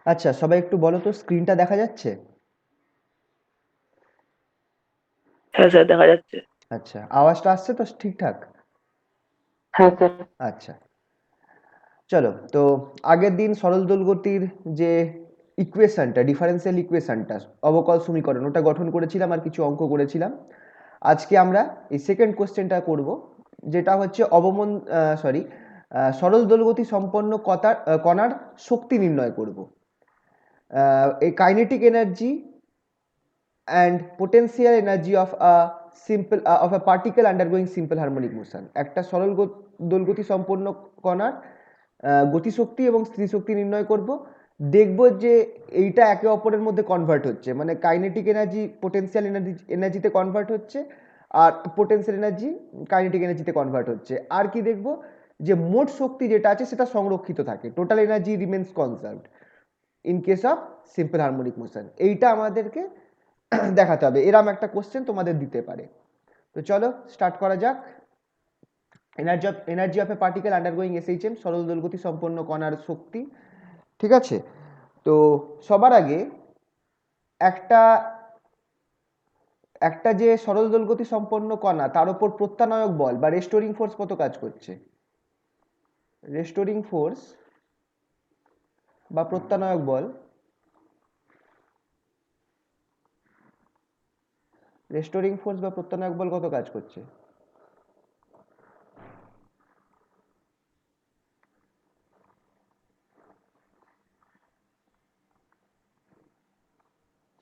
আচ্ছা, সবাই একটু বলো তো, স্ক্রিনটা দেখা যাচ্ছে? হ্যাঁ স্যার, দেখা যাচ্ছে। আচ্ছা, আওয়াজটা আসছে তো ঠিকঠাক? হ্যাঁ স্যার। আচ্ছা, চলো তো। আগের দিন সরল দোলগতির যে ইকুয়েশনটা, ডিফারেন্সিয়াল ইকুয়েশনটা, অবকল সমীকরণ, ওটা গঠন করেছিলাম আর কিছু অঙ্ক করেছিলাম। আজকে আমরা এই সেকেন্ড কোশ্চেনটা করব, যেটা হচ্ছে সরল দোলগতি সম্পন্ন কণার শক্তি নির্ণয় করব। এই kinetic energy and potential energy of a particle undergoing simple harmonic motion। একটা সরল দোলগতি সম্পন্ন কণার গতিশক্তি এবং স্থিতিশক্তি নির্ণয় করব। দেখব যে এইটা একে অপরের মধ্যে কনভার্ট হচ্ছে, মানে কাইনেটিক এনার্জি পোটেনশিয়াল এনার্জিতে কনভার্ট হচ্ছে, আর পোটেনশিয়াল এনার্জি কাইনেটিক এনার্জিতে কনভার্ট হচ্ছে। আর কি দেখব, যে মোট শক্তি যেটা আছে সেটা সংরক্ষিত থাকে, total energy remains conserved in case of simple harmonic motion. এইটা আমাদেরকে দেখাতে হবে। এরম একটা কোশ্চেন তোমাদের দিতে পারে। তো চলো স্টার্ট করা যাক। Energy of A particle undergoing SHM, সরল দোলগতি সম্পন্ন কণার শক্তি। ঠিক আছে, তো সবার আগে একটা একটা যে সরল দোলগতি সম্পন্ন কণা, তার উপর প্রত্যানয়ক বল বা রেস্টোরিং ফোর্স কত কাজ করছে? রেস্টোরিং ফোর্স বা প্রত্যানয়ক বল, কত কাজ করছে?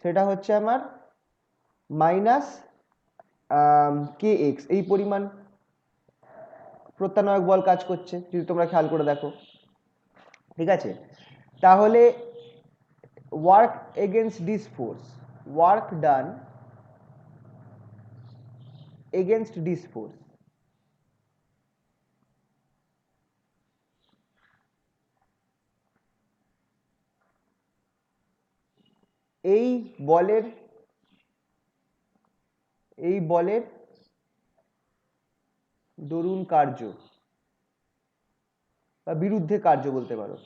সেটা হচ্ছে আমার মাইনাস কে এক্স, এই পরিমাণ প্রত্যানয়ক বল কাজ করছে, যদি তোমরা খেয়াল করে দেখো। ঠিক আছে, তাহলে work against this force, work done against this force, এই বলের এই বলের দরুন কার্য বা বিরুদ্ধে কার্য বলতে পারো।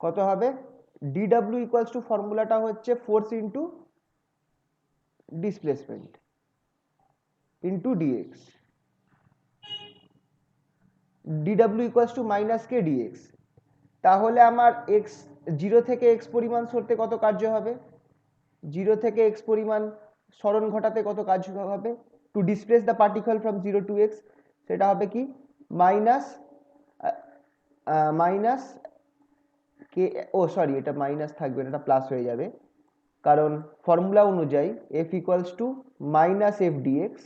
কত হবে? ডিডব্লিউ ইকুয়ালস টু, ফর্মুলাটা হচ্ছে force into displacement into dx. ডিডব্লিউ equals to minus k dx. তাহলে আমার এক্স, জিরো থেকে এক্স পরিমাণ সরতে কত কার্য হবে? জিরো থেকে এক্স পরিমাণ সরণ ঘটাতে কত কাজ হবে? To displace the particle from zero to x, সেটা হবে কি? মাইনাস মাইনাস কে, ও সরি, এটা মাইনাস থাকবে না, এটা প্লাস হয়ে যাবে, কারণ ফর্মুলা অনুযায়ী F equals to minus F dx,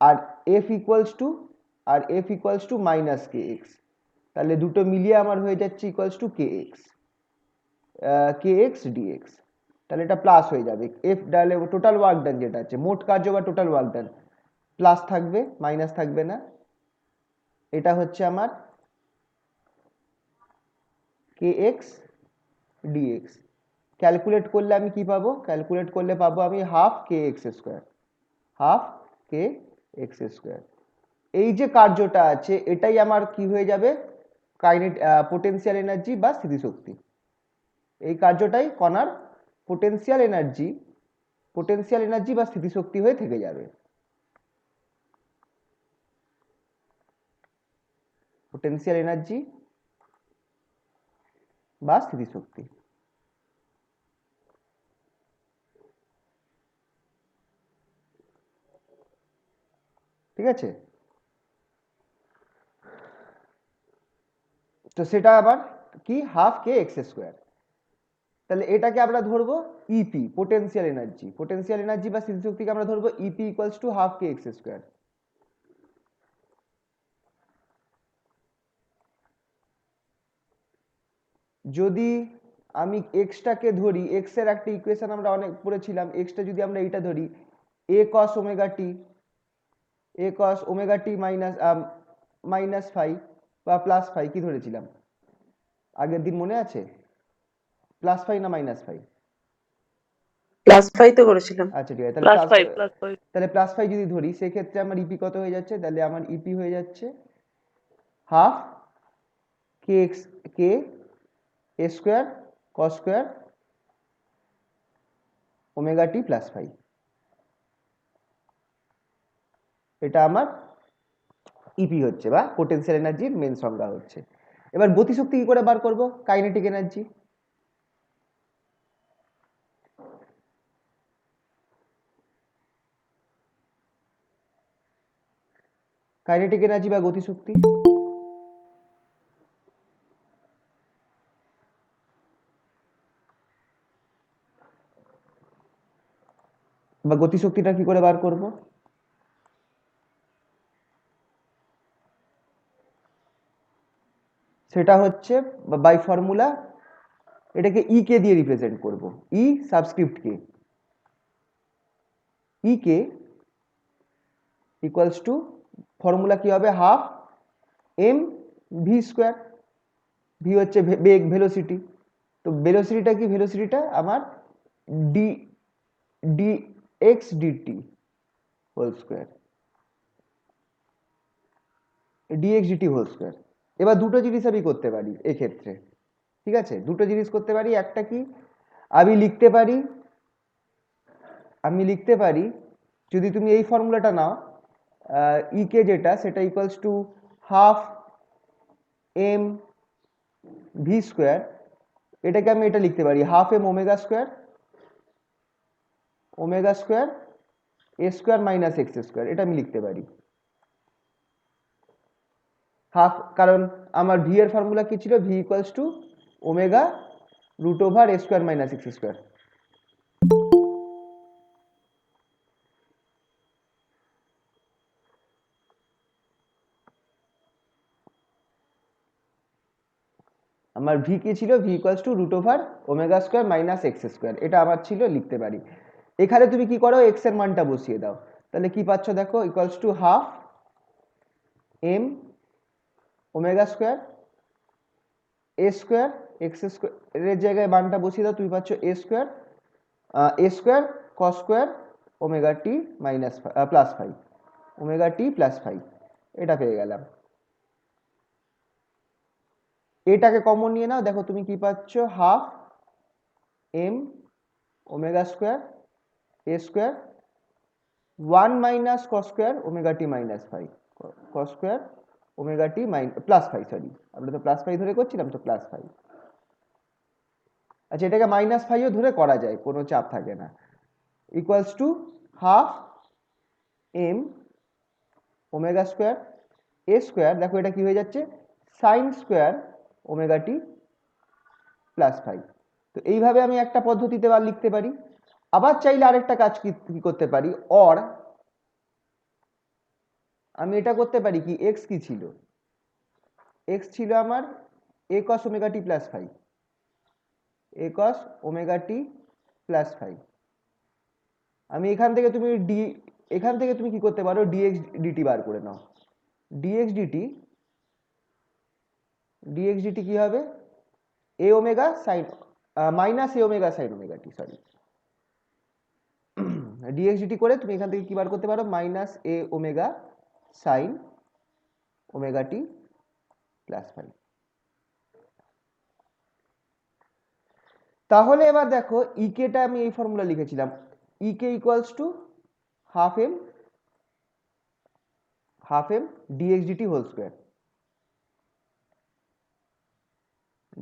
আর F equals to minus k x. তাহলে দুটো মিলিয়ে আমার হয়ে যাচ্ছে equals to k x dx. তাহলে এটা প্লাস হয়ে যাবে। এফ ডালে টোটাল ওয়ার্ক ডান যেটা আছে, মোট কার্য বা টোটাল ওয়ার্ক ডান, প্লাস থাকবে, মাইনাস থাকবে না। এটা হচ্ছে আমার কে এক্স ডিএক্স। ক্যালকুলেট করলে আমি কি পাবো? ক্যালকুলেট করলে পাবো আমি হাফ কে এক্স স্কোয়ার, হাফ কে এক্স স্কোয়ার। এই যে কার্যটা আছে, এটাই আমার কি হয়ে যাবে? পোটেনশিয়াল এনার্জি বা স্থিতিশক্তি। এই কার্যটাই কণার পোটেনশিয়াল এনার্জি বা স্থিতিশক্তি হয়ে থেকে যাবে। পোটেনশিয়াল এনার্জি বা স্থিতিশক্তি। ঠিক আছে, তো সেটা আবার কি? হাফ কে এক্স স্কোয়ার। তাহলে এটাকে আমরা ধরবো ইপি, পোটেনশিয়াল এনার্জি বা স্থিতিশক্তিকে আমরা ধরবো EP equals to half K x square. যদি আমি এক্সটাকে ধরি, এক্স এর একটা ইকুয়েশন আমরা অনেক পড়েছিলাম, এক্সটা যদি আমরা এইটা ধরি, এ কস ওমেগা টি, মাইনাস ফাইভ বা প্লাস ফাইভ, কি ধরেছিলাম? আগের দিন মনে আছে? প্লাস ফাই না মাইনাস ফাই? +5 তো করেছিলাম। আচ্ছা ঠিক আছে, তাহলে +5 তাহলে প্লাস ফাই যদি ধরি সেক্ষেত্রে আমার ইপি কত হয়ে যাচ্ছে? তাহলে আমার ইপি হয়ে যাচ্ছে হাফ কে এক্স কে এ স্কোয়ার কস স্কোয়ার ওমেগা টি প্লাস ফাই। এটা আমার ইপি হচ্ছে বা পোটেনশিয়াল এনার্জির মেন সংজ্ঞা হচ্ছে। এবার গতিশক্তি কি করে বার করব? Kinetic energy. কাইনেটিক এনার্জি বা গতিশক্তি বা গতিশক্তিটা কি করে বার করব? সেটা হচ্ছে বাই ফর্মুলা, এটাকে ই কে দিয়ে রিপ্রেজেন্ট করব। E subscript K, E K equals to formula কি হবে? Half m v square. V হচ্ছে বেগ, ভেলোসিটি। তো ভেলোসিটিটা কি? ভেলোসিটিটা আমার d d x d t whole square, d x DT whole square. এবার দুটো জিনিস আমি করতে পারি এক্ষেত্রে, ঠিক আছে? দুটো জিনিস করতে পারি। একটা কি, আমি লিখতে পারি যদি তুমি এই ফর্মুলাটা নাও, ই কে যেটা সেটা equals to half m v square. এটাকে আমি এটা লিখতে পারি হাফ এম ওমেগা স্কোয়ার এ স্কোয়ার মাইনাস এক্স স্কোয়ার। এটা আমি লিখতে পারি হাফ, কারণ আমার ভি এর ফর্মুলা কি ছিল? V equals to omega root over a square minus x square. আমার ভি কি ছিল? V equals to root over omega square minus x square. এটা আমার ছিল, লিখতে পারি। এখানে তুমি কি করো? এক্স এর মানটা বসিয়ে দাও। তাহলে কি পাচ্ছ দেখো? Equals to half m omega square A square x স্কোয়ারের জায়গায় মানটা বসিয়ে দাও, তুমি পাচ্ছ a square cos square omega t minus plus five, omega T plus five. এটা পেয়ে গেলাম। এটাকে কমন নিয়ে নাও, দেখো তুমি কি পাচ্ছ? হাফ এম ওমেগা স্কোয়ার এ square 1 minus cos square omega t minus five, cos square omega টি প্লাস ফাইভ, সরি আমরা তো প্লাস ফাইভ ধরে করছিলাম, তো প্লাস ফাইভ। আচ্ছা, এটাকে মাইনাস ফাইভও ধরে করা যায়, কোনো চাপ থাকে না। Equals to half m omega square A square, দেখো এটা কি হয়ে যাচ্ছে? সাইন স্কোয়ার ওমেগা টি প্লাস ফাইভ। তো এইভাবে আমি একটা পদ্ধতিতে বার লিখতে পারি। আবার চাইলে আরেকটা কাজ কি করতে পারি, অর আমি এটা করতে পারি কি, এক্স কি ছিল? এক্স ছিল আমার এ কস ওমেগা টি প্লাস ফাইভ, এ কস ওমেগা টি প্লাস ফাইভ। আমি এখান থেকে তুমি কি করতে পারো? ডিএক্স ডিটি বার করে নাও। ডিএক্স ডিটি কি হবে? A omega sine minus A omega sine omega t, sorry d x d t করে তুমি এখান থেকে কি বার করতে পারো? Minus A omega sine omega T plus five. তাহলে এবার দেখো ইকেটা আমি এই ফর্মুলা লিখেছিলাম, E K equals to half m dx DT whole square,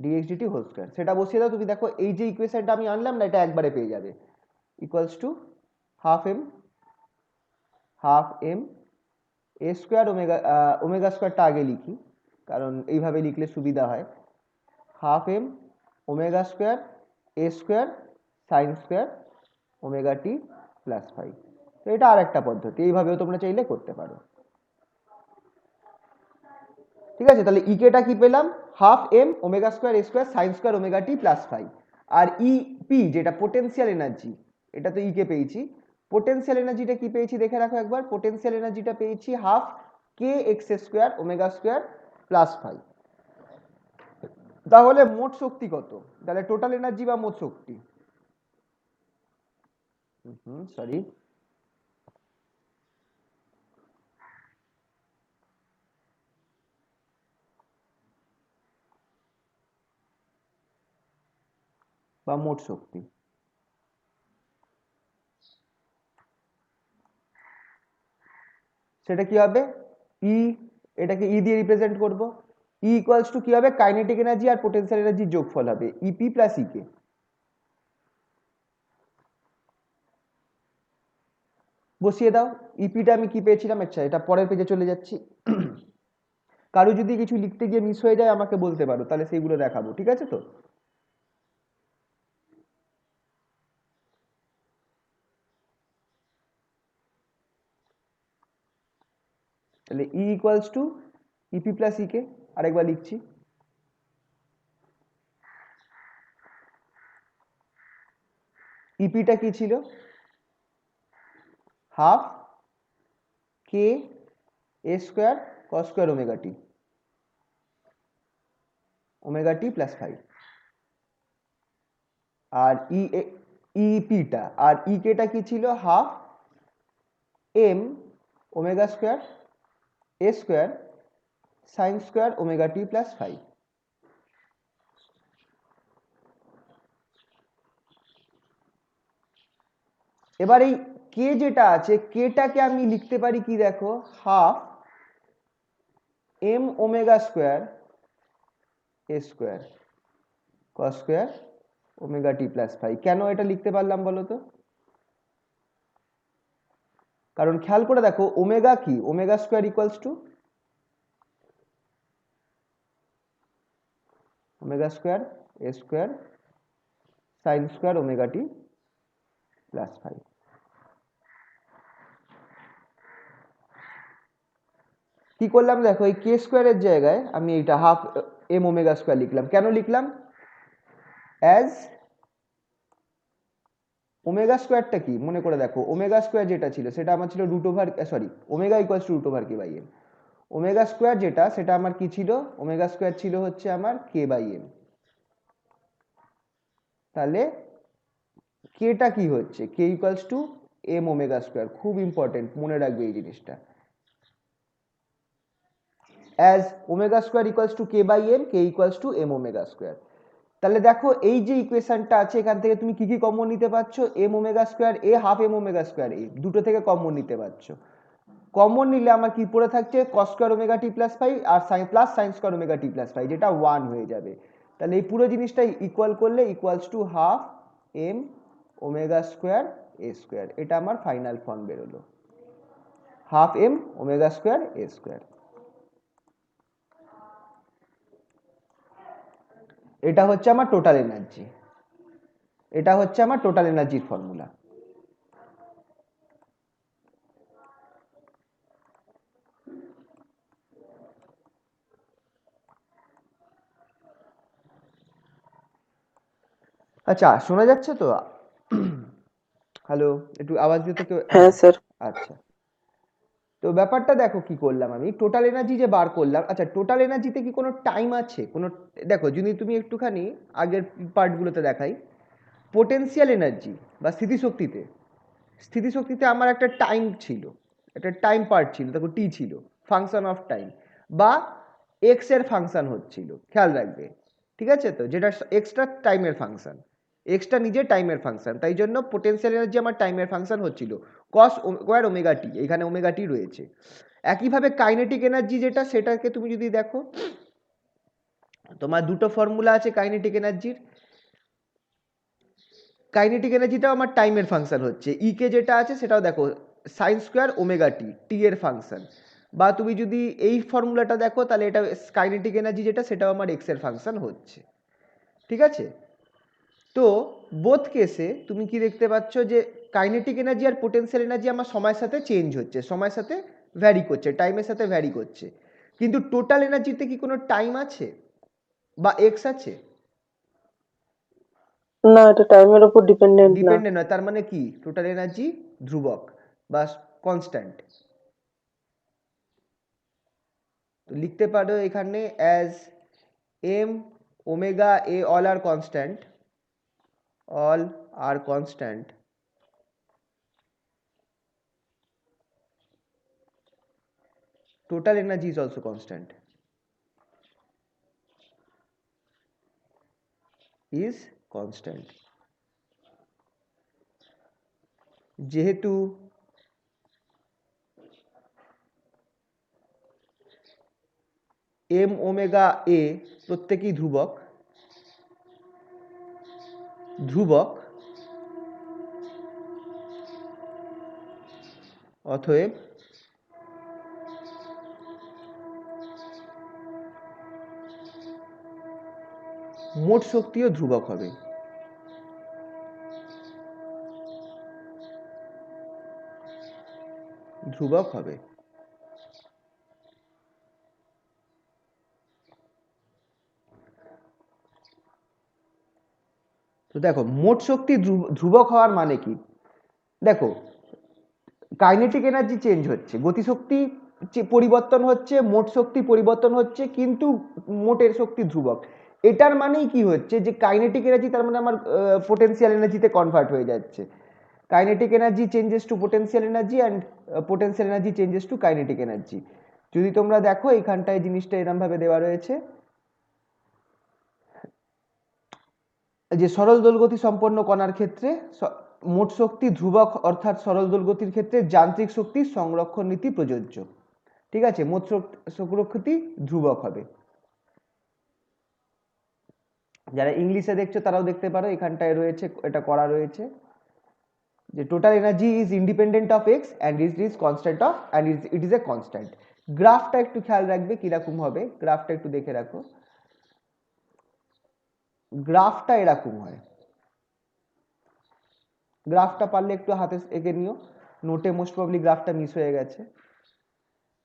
d x DT whole square. সেটা বসিয়ে দাও, তুমি দেখো এই যে ইকুয়েশনটা আমি আনলাম না, এটা একবারে পেয়ে যাবে। Equals to half m A square omega স্কোয়ারটা আগে লিখি, কারণ এইভাবে লিখলে সুবিধা হয়। হাফ এম ওমেগা স্কোয়ার এ স্কোয়ার সাইন স্কোয়ার ওমেগা টি প্লাস ফাইভ। তো এটা আর একটা পদ্ধতি, এইভাবেও তোমরা চাইলে করতে পারো। ঠিক আছে, তাহলে ইকেটা কি পেলাম? হাফ এম ওমেগা স্কোয়ার এ স্কোয়ার সাইন স্কোয়ার ওমেগা টি প্লাস ফাইভ। আর ইপি যেটা পোটেনশিয়াল এনার্জি, এটা তো ইকে পেয়েছি। পোটেনশিয়াল এনার্জিটা কি পেয়েছি দেখে রাখো একবার। পোটেনশিয়াল এনার্জিটা পেয়েছি হাফ কে x square omega square plus five. তাহলে মোট শক্তি কত? তাহলে টোটাল এনার্জি বা মোট শক্তি, সরি, বা মোট শক্তি, সেটা কি হবে? ই, এটাকে ই দিয়ে রিপ্রেজেন্ট করব। ই ইকুয়ালস টু কি হবে? কাইনেটিক এনার্জি আর পোটেনশিয়াল এনার্জির যোগফল হবে, ইপি প্লাস ইকে। বসিয়ে দাও। ইপিটা আমি কি পেয়েছিলাম? আচ্ছা, এটা পরের পেজে চলে যাচ্ছি। কারো যদি কিছু লিখতে গিয়ে মিস হয়ে যায় আমাকে বলতে পারো, তাহলে সেইগুলো দেখাবো, ঠিক আছে তো? তাহলে ই ইকুয়ালস টু ইপি প্লাস ইকে। আরেকবার লিখছি, ইপিটা কি ছিল? হাফ কে এ স্কোয়ার কস স্কোয়ার ওমেগা টি প্লাস 5। আর ইপিটা আর ইকেটা কি ছিল? হাফ এম ওমেগা স্কোয়ার এ স্কোয়ার সাইন স্কোয়ার ওমেগা টি প্লাস 5। এবার এই কে যেটা আছে, কেটাকে আমি লিখতে পারি কি দেখো? হাফ এম ওমেগা স্কোয়ার এ স্কোয়ার কস স্কোয়ার ওমেগা টি প্লাস 5। কেন এটা লিখতে পারলাম বলো তো? কারণ খেয়াল করে দেখো, ওমেগা কি? Omega square equals to omega square A square sine square omega T plus 5। কি করলাম দেখো, এই কে স্কোয়ারের জায়গায় আমি এইটা হাফ এম ওমেগা স্কোয়ার লিখলাম। কেন লিখলাম? অ্যাজ ওমেগা স্কোয়ারটা কি মনে করে দেখো, ওমেগা স্কোয়ার যেটা ছিল সেটা আমার ছিল root over, sorry, omega equals to root over k by m. Omega square যেটা, সেটা আমার কি ছিল? ওমেগা স্কোয়ার ছিল হচ্ছে আমার কে বাই এম। তাহলে কেটা কি হচ্ছে? K equals to m omega square. খুব ইম্পর্টেন্ট, মনে রাখবে এই জিনিসটা। As omega square equals to K by m, K equals to m omega square. তাহলে দেখো এই যে ইকুয়েশনটা আছে, এখান থেকে তুমি কি কি কমন নিতে পারছো? এম ওমেগা স্কোয়ার এ হাফ এম ওমেগা স্কোয়ার এ, দুটো থেকে কমন নিতে পারছো। কমন নিলে আমার কি পড়ে থাকছে? কস স্কোয়ার ওমেগা টি প্লাস 5 আর sine plus sine square omega টি প্লাস 5, যেটা 1 হয়ে যাবে। তাহলে এই পুরো জিনিসটা ইকুয়াল করলে equals to half m omega square A square. এটা আমার ফাইনাল ফর্ম বেরোলো, হাফ এম ওমেগা স্কোয়ার এ স্কোয়ার। এটা হচ্ছে আমার টোটাল এনার্জি, এটা হচ্ছে আমার টোটাল এনার্জির ফর্মুলা। আচ্ছা, শোনা যাচ্ছে তো? হ্যালো, একটু আওয়াজ দিতে কেউ? হ্যাঁ স্যার। আচ্ছা, তো ব্যাপারটা দেখো কি করলাম আমি, টোটাল এনার্জি যে বার করলাম। আচ্ছা, টোটাল এনার্জিতে কি কোনো টাইম আছে? কোনো, দেখো যদি তুমি একটুখানি আগের পার্টগুলোতে দেখাই, পোটেনশিয়াল এনার্জি বা স্থিতিশক্তিতে, স্থিতিশক্তিতে আমার একটা টাইম ছিল, একটা টাইম পার্ট ছিল, দেখো টি ছিল, ফাংশন অফ টাইম, বা এক্স এর ফাংশন হচ্ছিল, খেয়াল রাখবে, ঠিক আছে তো? যেটা এক্সট্রা টাইমের ফাংশন, এক্সট্রা নিজে টাইমের ফাংশন, তাই জন্য পোটেনশিয়াল এনার্জি আমার টাইমের ফাংশন হচ্ছিল কস স্কোয়ার ওমেগা টি, এখানে ওমেগা টি রয়েছে। একইভাবে কাইনেটিক এনার্জি যেটা, সেটাকে তুমি যদি দেখো, তোমার দুটো ফর্মুলা আছে কাইনেটিক এনার্জির। কাইনেটিক এনার্জিটাও আমার টাইমের ফাংশন হচ্ছে, ইকে যেটা আছে সেটাও দেখো সাইন স্কোয়ার ওমেগা টি, টি এর ফাংশন। বা তুমি যদি এই ফর্মুলাটা দেখো, তাহলে এটা কাইনেটিক এনার্জি যেটা, সেটাও আমার এক্স এর ফাংশন হচ্ছে, ঠিক আছে? তো বোথ কেসে তুমি কি দেখতে পাচ্ছ যে কাইনেটিক এনার্জি আর পোটেনশিয়াল এনার্জি আমার সময়ের সাথে চেঞ্জ হচ্ছে, সময়ের সাথে ভ্যারি করছে, টাইমের সাথে ভ্যারি করছে। কিন্তু টোটাল এনার্জিতে কি কোনো টাইম আছে বা এক্স আছে? না, এটা টাইমের উপর ডিপেন্ডেন্ট না। ডিপেন্ডেন্ট নয়, তার মানে কি? টোটাল এনার্জি ধ্রুবক বা কনস্ট্যান্ট। তো লিখতে পারো এখানে as m omega a, all are constant, all are constant, total energy is also constant, is constant. যেহেতু m ওমেগা a প্রত্যেকই ধ্রুবক, অতএব মোট শক্তিও ধ্রুবক হবে। তো দেখো মোট শক্তি ধ্রুবক হওয়ার মানে কি, দেখো কাইনেটিক এনার্জি চেঞ্জ হচ্ছে, গতিশক্তি পরিবর্তন হচ্ছে, মোট শক্তি পরিবর্তন হচ্ছে, কিন্তু মোটের শক্তি ধ্রুবক। এটার মানেই কি হচ্ছে যে কাইনেটিক এনার্জি তার মানে আমার পোটেনশিয়াল এনার্জিতে কনভার্ট হয়ে যাচ্ছে। Kinetic energy changes to potential energy and potential energy changes to kinetic energy. যদি তোমরা দেখো এইখানটায় জিনিসটা এরকম ভাবে দেওয়া রয়েছে যে সরল দোলগতি সম্পন্ন কণার ক্ষেত্রে মোট শক্তি ধ্রুবক, অর্থাৎ সরল দোলগতির ক্ষেত্রে যান্ত্রিক শক্তির সংরক্ষণ নীতি প্রযোজ্য। ঠিক আছে, মোট শক্তি ধ্রুবক হবে। যারা ইংলিশে দেখছো তারাও দেখতে পারো, এখানটায় রয়েছে, এটা করা রয়েছে যে total energy is independent of x and is constant of and it is a constant. গ্রাফটা একটু খেয়াল রাখবে কিরকম হবে, গ্রাফটা একটু দেখে রাখো। গ্রাফটা এরকম হয়, গ্রাফটা পারলে একটু হাতে এঁকে নিও, নোটে মোস্ট প্রবলি গ্রাফটা মিস হয়ে গেছে।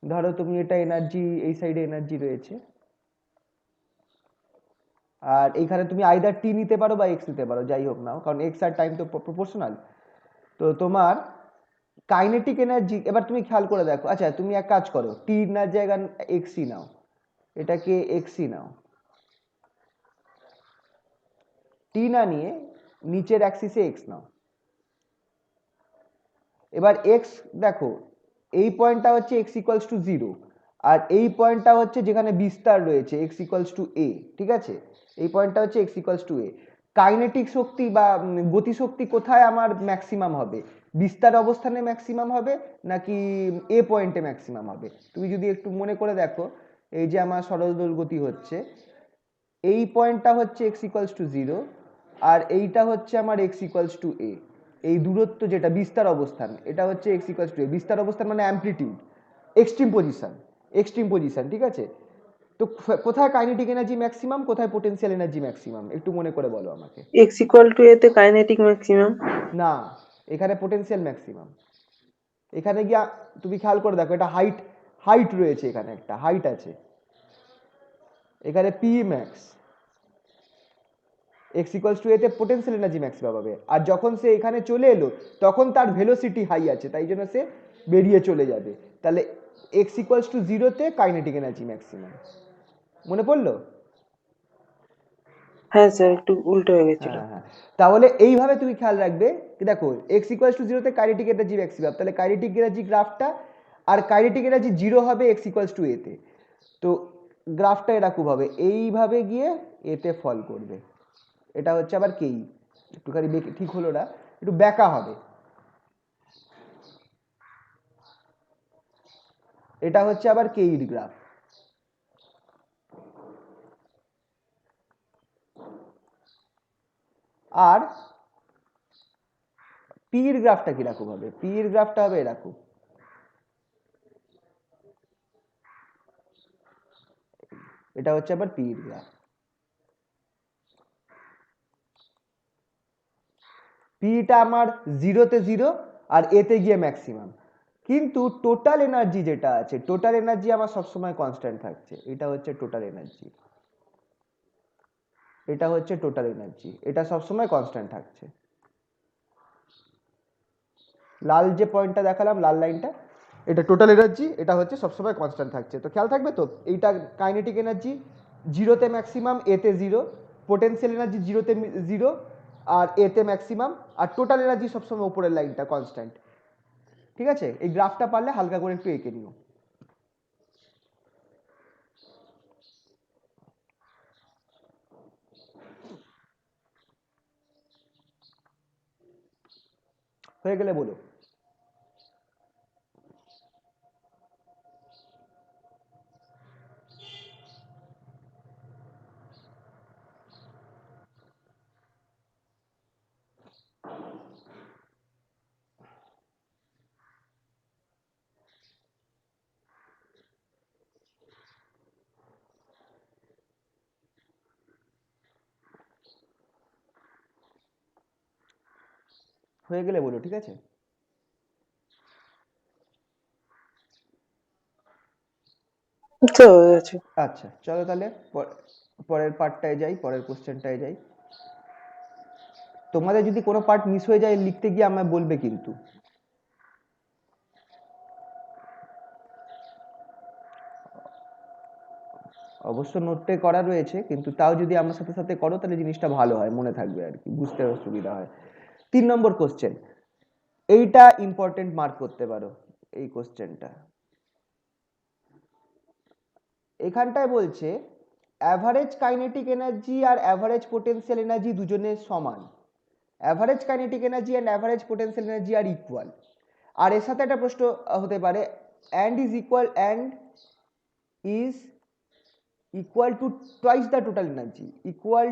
ধরো তুমি এটা এনার্জি, এই সাইডে এনার্জি রয়েছে, আর এইখানে তুমি আইদার টি নিতে পারো বা এক্স নিতে পারো, যাই হোক নাও, কারণ এক্স আর টাইম তো প্রপোর্শনাল। তো তোমার কাইনেটিক এনার্জি এবার তুমি খেয়াল করে দেখো, আচ্ছা তুমি এক কাজ করো, টি না জায়গা এক্সই নাও, এটাকে এক্সই নাও, টি না নিয়ে নিচের অ্যাক্সিসে এক্স নাও। এবার এক্স দেখো, এই পয়েন্টটা হচ্ছে এক্স ইকুয়ালস টু 0, আর এই পয়েন্টটা হচ্ছে যেখানে বিস্তার রয়েছে এক্স ইকুয়ালস টু এ। ঠিক আছে, এই পয়েন্টটা হচ্ছে x equals to A. Kinetic শক্তি বা গতিশক্তি কোথায় আমার ম্যাক্সিমাম হবে, বিস্তার অবস্থানে ম্যাক্সিমাম হবে নাকি এ পয়েন্টে ম্যাক্সিমাম হবে? তুমি যদি একটু মনে করে দেখো, এই যে আমার সরল দোলগতি হচ্ছে, এই পয়েন্টটা হচ্ছে এক্স ইকুয়ালস টু 0, আর এইটা হচ্ছে আমার এক্স ইকুয়ালস টু এ। এই দূরত্ব যেটা বিস্তার অবস্থান, এটা হচ্ছে এক্স ইকুয়ালস টু এ। বিস্তার অবস্থান মানে অ্যামপ্লিটিউড, এক্সট্রিম পজিশন। ঠিক আছে, তো কোথায় কাইনেটিক এনার্জি ম্যাক্সিমাম, কোথায় পোটেনশিয়াল এনার্জি ম্যাক্সিমাম, একটু মনে করে বলো আমাকে। x equal to a তে কাইনেটিক ম্যাক্সিমাম। না, এখানে পোটেনশিয়াল ম্যাক্সিমাম। এখানে গিয়া তুমি খেয়াল করে দেখো, এটা হাইট রয়েছে, এখানে একটা হাইট আছে, এখানে P max, x equals two এতে পোটেনশিয়াল এনার্জি ম্যাক্সিমাম পাবে। আর যখন সে এখানে চলে এলো তখন তার ভেলোসিটি হাই আছে, তাই জন্য সে বেরিয়ে চলে যাবে। তাহলে এক্স ইকুয়ালস টু 0-তে কাইনেটিক এনার্জি ম্যাক্সিমাম। মনে পড়লো? হ্যাঁ স্যার, একটু উল্টো হয়ে গেছিল। হ্যাঁ হ্যাঁ, তাহলে এইভাবে তুমি খেয়াল রাখবে, দেখো এক্স ইকুয়ালস টু 0-তে কাইনেটিক এনার্জি ম্যাক্সিমাম, তাহলে কাইনেটিক এনার্জি গ্রাফটা, আর কাইনেটিক এনার্জি 0 হবে এক্স ইকুয়ালস টু এতে। তো গ্রাফটা এরকম হবে, এইভাবে গিয়ে এতে ফল করবে। এটা হচ্ছে আবার কেই, একটুখানি ঠিক হলো না, একটু ব্যাকা হবে। এটা হচ্ছে আবার কেইর গ্রাফ। আর পি এর গ্রাফটা কিরকম হবে, পি এর গ্রাফটা হবে এরকম, এটা হচ্ছে আবার পি এর গ্রাফ। পিটা আমার 0-তে 0 আর এতে গিয়ে ম্যাক্সিমাম, কিন্তু টোটাল এনার্জি যেটা আছে, টোটাল এনার্জি আমার সবসময় কনস্ট্যান্ট থাকছে। এটা হচ্ছে টোটাল এনার্জি, এটা হচ্ছে টোটাল এনার্জি, এটা সবসময় কনস্ট্যান্ট থাকছে। লাল যে পয়েন্টটা দেখালাম, লাল লাইনটা, এটা টোটাল এনার্জি, এটা হচ্ছে সবসময় কনস্ট্যান্ট থাকছে। তো খেয়াল থাকবে তো, এইটা কাইনেটিক এনার্জি, জিরোতে ম্যাক্সিমাম, এতে জিরো, পোটেনশিয়াল এনার্জি জিরোতে জিরো আর এতে ম্যাক্সিমাম, আর টোটাল এনার্জি সবসময় উপরের লাইনটা কনস্ট্যান্ট। ঠিক আছে, এই গ্রাফটা পারলে হালকা করে একটু এঁকে নিও। হয়ে গেলে বলো। হয়ে গেলে বলো, ঠিক আছে। তো হয়ে গেছে। আচ্ছা চলো তাহলে পরের পার্টটায় যাই, পরের কোশ্চেনটায় যাই। তোমাদের যদি কোনো পার্ট মিস হয়ে যায় লিখতে গিয়ে আমায় বলবে কিন্তু। অবশ্য নোটে করা রয়েছে, কিন্তু তাও যদি আমার সাথে সাথে করো তাহলে জিনিসটা ভালো হয়, মনে থাকবে আর কি, বুঝতে সুবিধা হয়। 3 নম্বর কোশ্চেন, এইটা ইম্পর্টেন্ট মার্ক করতে পারো এই কোশ্চেনটা। এখানটায় বলছে অ্যাভারেজ কাইনেটিক এনার্জি আর অ্যাভারেজ পোটেনশিয়াল এনার্জি দুজনের সমান। Average kinetic energy and average potential energy আর ইকুয়াল। আর এর সাথে একটা প্রশ্ন হতে পারে, and is equal, and is equal to twice the total energy, equal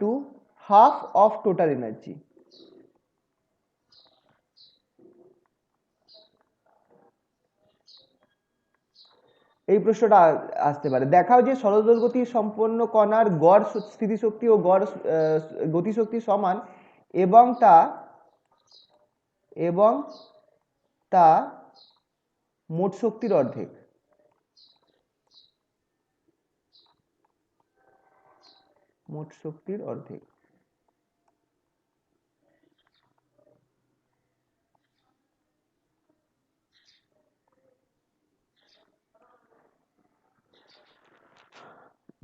to half of total energy। এই প্রশ্নটা আসতে পারে। দেখাও যে সরল গতি সম্পন্ন কণার গড় স্থিতিশক্তি ও গড় গতিশক্তি সমান এবং তা মোট শক্তির অর্ধেক। মোট শক্তির অর্ধেক।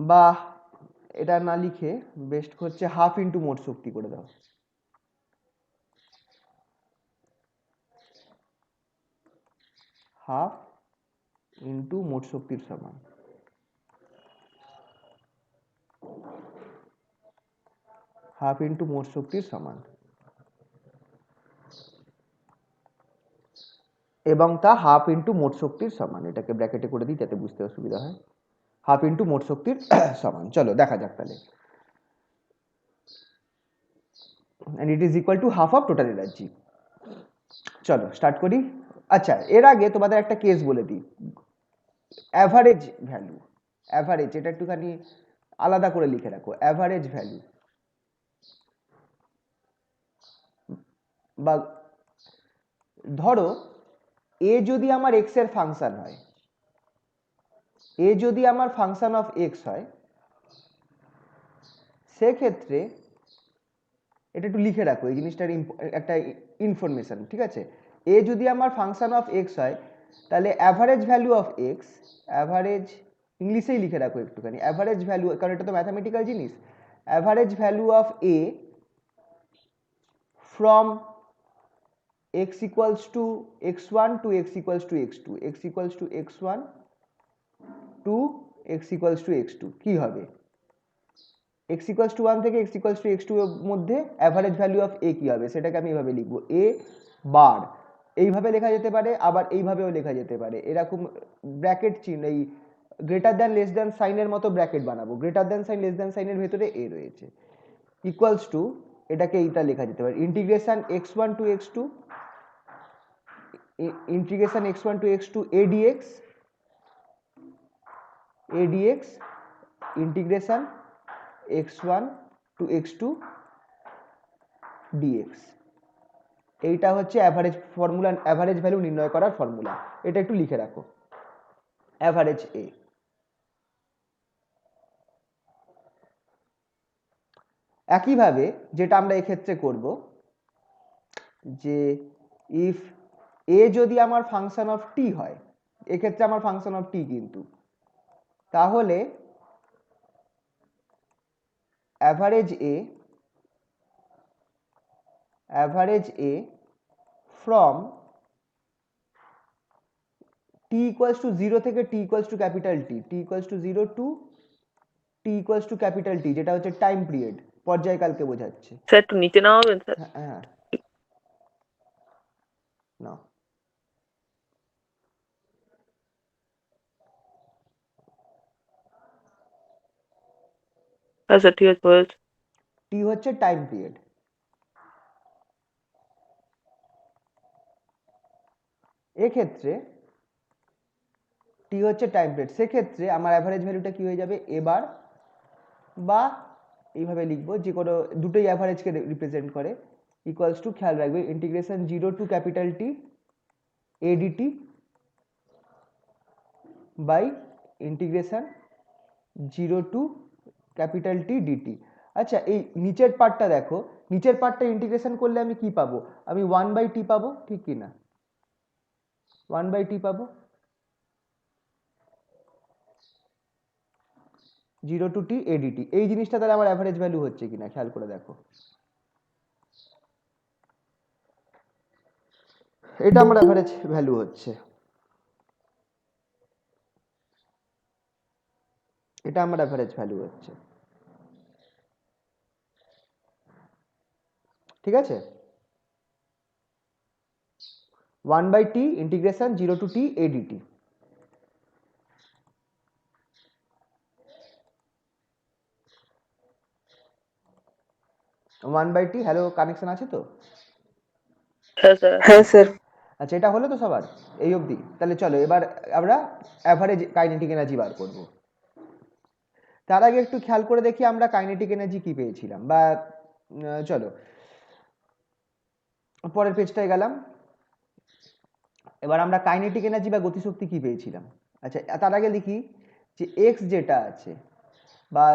বা এটা না লিখে বেস্ট হচ্ছে হাফ ইন্টু মোট শক্তি করে দাও। হাফ ইন্টু মোট শক্তির সমান। হাফ ইন্টু মোট শক্তির সমান এবং তা হাফ ইন্টু মোট শক্তির সমান। এটাকে ব্র্যাকেটে করে দিই যাতে বুঝতে অসুবিধা হয়। হাফ ইন্টু মোট শক্তির সমান। চলো দেখা যাক তাহলে। and it is equal to half of total energy। চলো স্টার্ট করি। আচ্ছা এর আগে তোমাদের একটা কেস বলে দিই। অ্যাভারেজ ভ্যালু, অ্যাভারেজ এটা একটুখানি আলাদা করে লিখে রাখো। অ্যাভারেজ ভ্যালু বা ধরো এ যদি আমার এক্স এর ফাংশন হয়, এ যদি আমার ফাংশন অফ এক্স হয়, সেক্ষেত্রে এটা একটু লিখে রাখো, এই জিনিসটার একটা ইনফরমেশন, ঠিক আছে। এ যদি আমার ফাংশন অফ এক্স হয়, তাহলে average value of x, average ইংলিশেই লিখে রাখো একটুখানি, অ্যাভারেজ ভ্যালু, কারণ এটা তো ম্যাথামেটিক্যাল জিনিস। Average value of A from x equals to x1 to x equals to x2, x equals to x1 to x equals to x2 কি হবে? x equals to 1 থেকে x equals to x2 এর মধ্যে average value of a কি হবে সেটাকে আমি এভাবে লিখবো, a বার। এইভাবে লেখা যেতে পারে, আবার এইভাবেও লেখা যেতে পারে। এরকম ব্র্যাকেট চিহ্ন, এই গ্রেটার দ্যান লেস দ্যান সাইনের মতো ব্র্যাকেট বানাবো। Greater than sign less than সাইনের ভেতরে a রয়েছে। ইকুয়ালস টু, এটাকে এইটা লেখা যেতে পারে, integration x1 to x2, integration x1 to x2 a dx, integration x1 to x2 dx। এইটা হচ্ছে অ্যাভারেজ ফর্মুলা, অ্যাভারেজ ভ্যালু নির্ণয় করার ফর্মুলা। এটা একটু লিখে রাখো, অ্যাভারেজ এ। একইভাবে যেটা আমরা এক্ষেত্রে করব, যে ইফ এ যদি আমার ফাংশন অফ টি হয়, এক্ষেত্রে আমার ফাংশন অফ টি কিন্তু তাহলে average A from t equals to 0 থেকে t equals to capital T equals to 0 to t equals to capital T, যেটা হচ্ছে টাইম পিরিয়ড, পর্যায়কালকে বোঝাচ্ছে। স্যার একটু নিচে নাও হবেন স্যার? হ্যাঁ না, হ্যাঁ স্যার ঠিক আছে বলেছে। t হচ্ছে টাইম পিরিয়ড। এক্ষেত্রে t হচ্ছে টাইম পিরিয়ড, সেক্ষেত্রে আমার অ্যাভারেজ ভ্যালুটা কি হয়ে যাবে, এবার বা এইভাবে লিখবো, যে কোনো দুটোই অ্যাভারেজকে রিপ্রেজেন্ট করে, ইকুয়ালস টু, খেয়াল রাখবে, integration 0 to capital T E dt by integration 0 to capital T dt. আচ্ছা, এই নিচের পার্টটা দেখো, নিচের পার্টটা ইন্টিগ্রেশন করলে আমি কি পাবো, আমি 1/t পাবো, ঠিক কি না, 1/t পাবো, 0 টু টি এডিটি। এই জিনিসটা তাহলে আমার অ্যাভারেজ ভ্যালু হচ্ছে কিনা খেয়াল করে দেখো, এটা আমার অ্যাভারেজ ভ্যালু হচ্ছে, এটা আমার অ্যাভারেজ ভ্যালু হচ্ছে, ঠিক আছে, 1/t integration 0 two E dt one. By t hello, হ্যালো, কানেকশন আছে তো? হ্যাঁ স্যার। হ্যাঁ স্যার। আচ্ছা, এটা হলো তো সবার এই অবধি? তাহলে চলো এবার আমরা অ্যাভারেজ কাইনেটিক এনার্জি বার করব। তার আগে একটু খেয়াল করে দেখি আমরা কাইনেটিক এনার্জি কি পেয়েছিলাম, বা চলো পরের পেজটায় গেলাম। এবার আমরা কাইনেটিক এনার্জি বা গতিশক্তি কি পেয়েছিলাম। আচ্ছা, তার আগে লিখি যে এক্স যেটা আছে, বা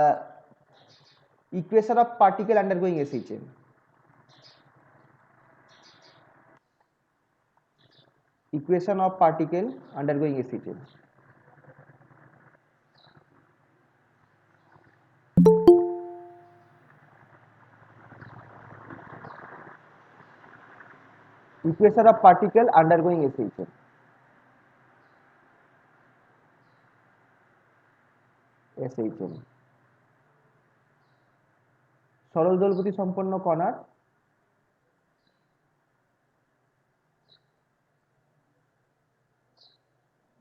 equation of particle undergoing SHM, equation of particle undergoing SHM. Equation of particle undergoing SHM. SHM. সরল দোলগতি সম্পন্ন কণার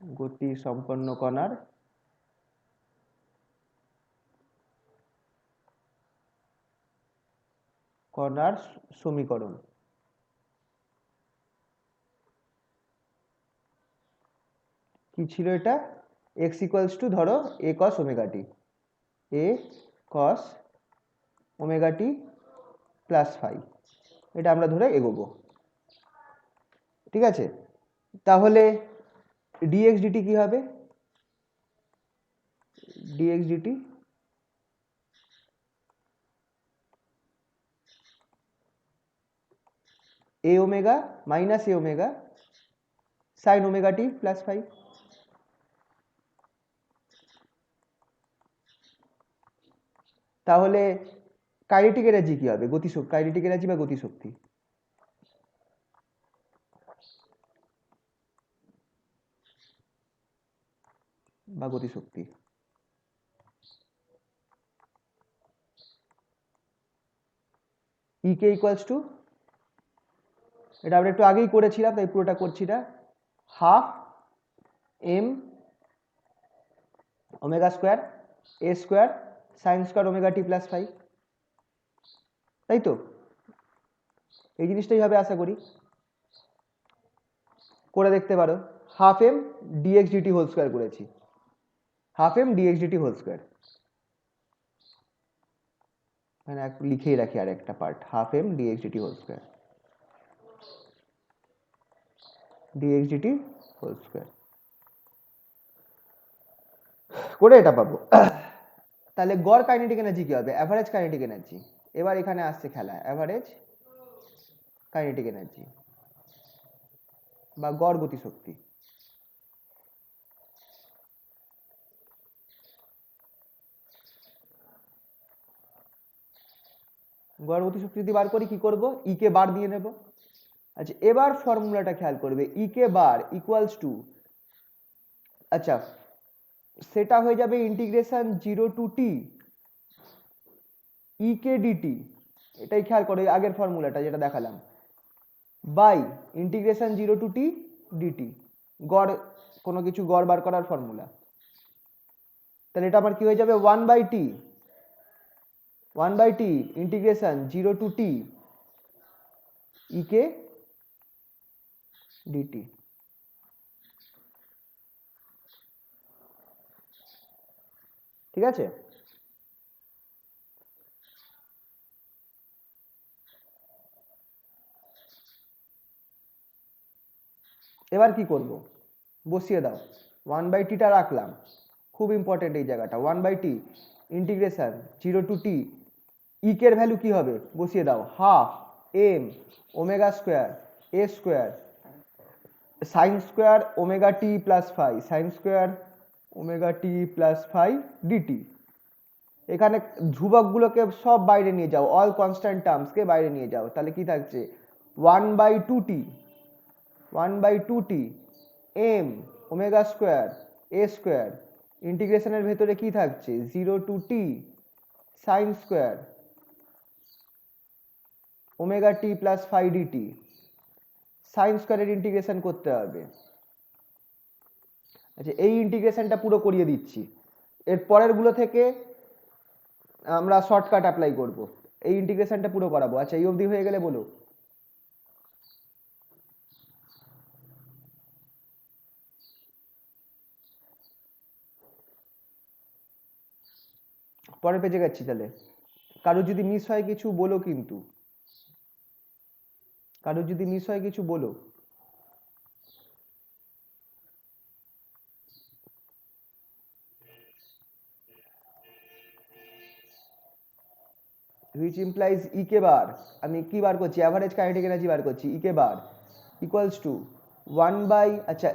গতি সম্পন্ন কণার কণার সমীকরণ। কি ছিল এটা, x ইকুয়ালস টু ধরো a cos omega t, a cos omega T plus phi, এটা আমরা ধরে এগোবো, ঠিক আছে। তাহলে dx dt কি হবে, dx dt a omega minus a omega sine omega T plus phi. তাহলে কাইনেটিক এনার্জি কি হবে, গতিশক্তি, কাইনেটিক এনার্জি বা গতিশক্তি, বা গতিশক্তি ই কে ইকুয়ালস টু, এটা আমরা একটু আগেই করেছিলাম তাই পুরোটা করছি না, হাফ এম ওমেগা স্কোয়ার এ স্কোয়ার সাইন স্কোয়ার ওমেগা টি প্লাস ফাইভ, তাই তো, এই জিনিসটাই হবে আশা করি, করে দেখতে পারো। Half m dx DT whole square করেছি, half m dx DT whole square, মানে লিখেই রাখি আর একটা part, half m dx DT whole square, d x DT whole square করে এটা পাবো। তাহলে গড় কাইনেটিক এনার্জি কি হবে, অ্যাভারেজ কাইনেটিক এনার্জি। এবার এখানে আসছে খেলা, অ্যাভারেজ কাইনেটিক এনার্জি বা গড় গতিশক্তি। গড় গতিশক্তি যদি বার করি কি করব, ই কে বার দিয়ে নেব। আচ্ছা এবার ফর্মুলাটা খেয়াল করবে, ই কে বার ইকুয়ালস টু, আচ্ছা সেটা হয়ে যাবে integration 0 two t E k dt, এটাই খেয়াল করো আগের ফর্মুলাটা যেটা দেখালাম, by integration 0 two t dt, গড় কোনো কিছু গড় বার করার ফর্মুলা। তাহলে এটা আমার কি হয়ে যাবে 1/t integration 0 two t E k DT. ঠিক আছে, এবার কি করব, বসিয়ে দাও, 1/tটা রাখলাম, খুব ইম্পর্টেন্ট এই জায়গাটা, 1/t integration 0 two t E কে এর ভ্যালু কি হবে, বসিয়ে দাও, হাফ এম ওমেগা স্কোয়ার এ স্কোয়ার সাইন স্কোয়ার ওমেগা টি plus phi, sine square omega টি প্লাস ফাই ডিটি। এখানে ধ্রুবকগুলোকে সব বাইরে নিয়ে যাও, অল কনস্ট্যান্ট টার্মসকে বাইরে নিয়ে যাও, তাহলে কি থাকছে 1/2t এম ওমেগা স্কোয়ার এ স্কোয়ার, ইন্টিগ্রেশনের ভেতরে কি থাকছে 0 টু টি সাইন স্কোয়ার ওমেগা টি প্লাস ফাই ডিটি। সাইন স্কোয়ারের ইন্টিগ্রেশন করতে হবে। আচ্ছা এই ইন্টিগ্রেশনটা পুরো করিয়ে দিচ্ছি, এর পরেরগুলো থেকে আমরা শর্টকাট অ্যাপ্লাই করব, এই ইন্টিগ্রেশনটা পুরো করাবো। আচ্ছা এই অবধি হয়ে গেলে বলো, পরের পেজে যাচ্ছি। তাহলে কারো যদি মিস হয় কিছু বলো, কিন্তু কারো যদি মিস হয় কিছু বলো। হুইচ ইমপ্লাইজ ই কে বার, আমি কি বার করছি, অ্যাভারেজ কাইনেটিক এনার্জি বার করছি, ই K bar equals to 1 by, আচ্ছা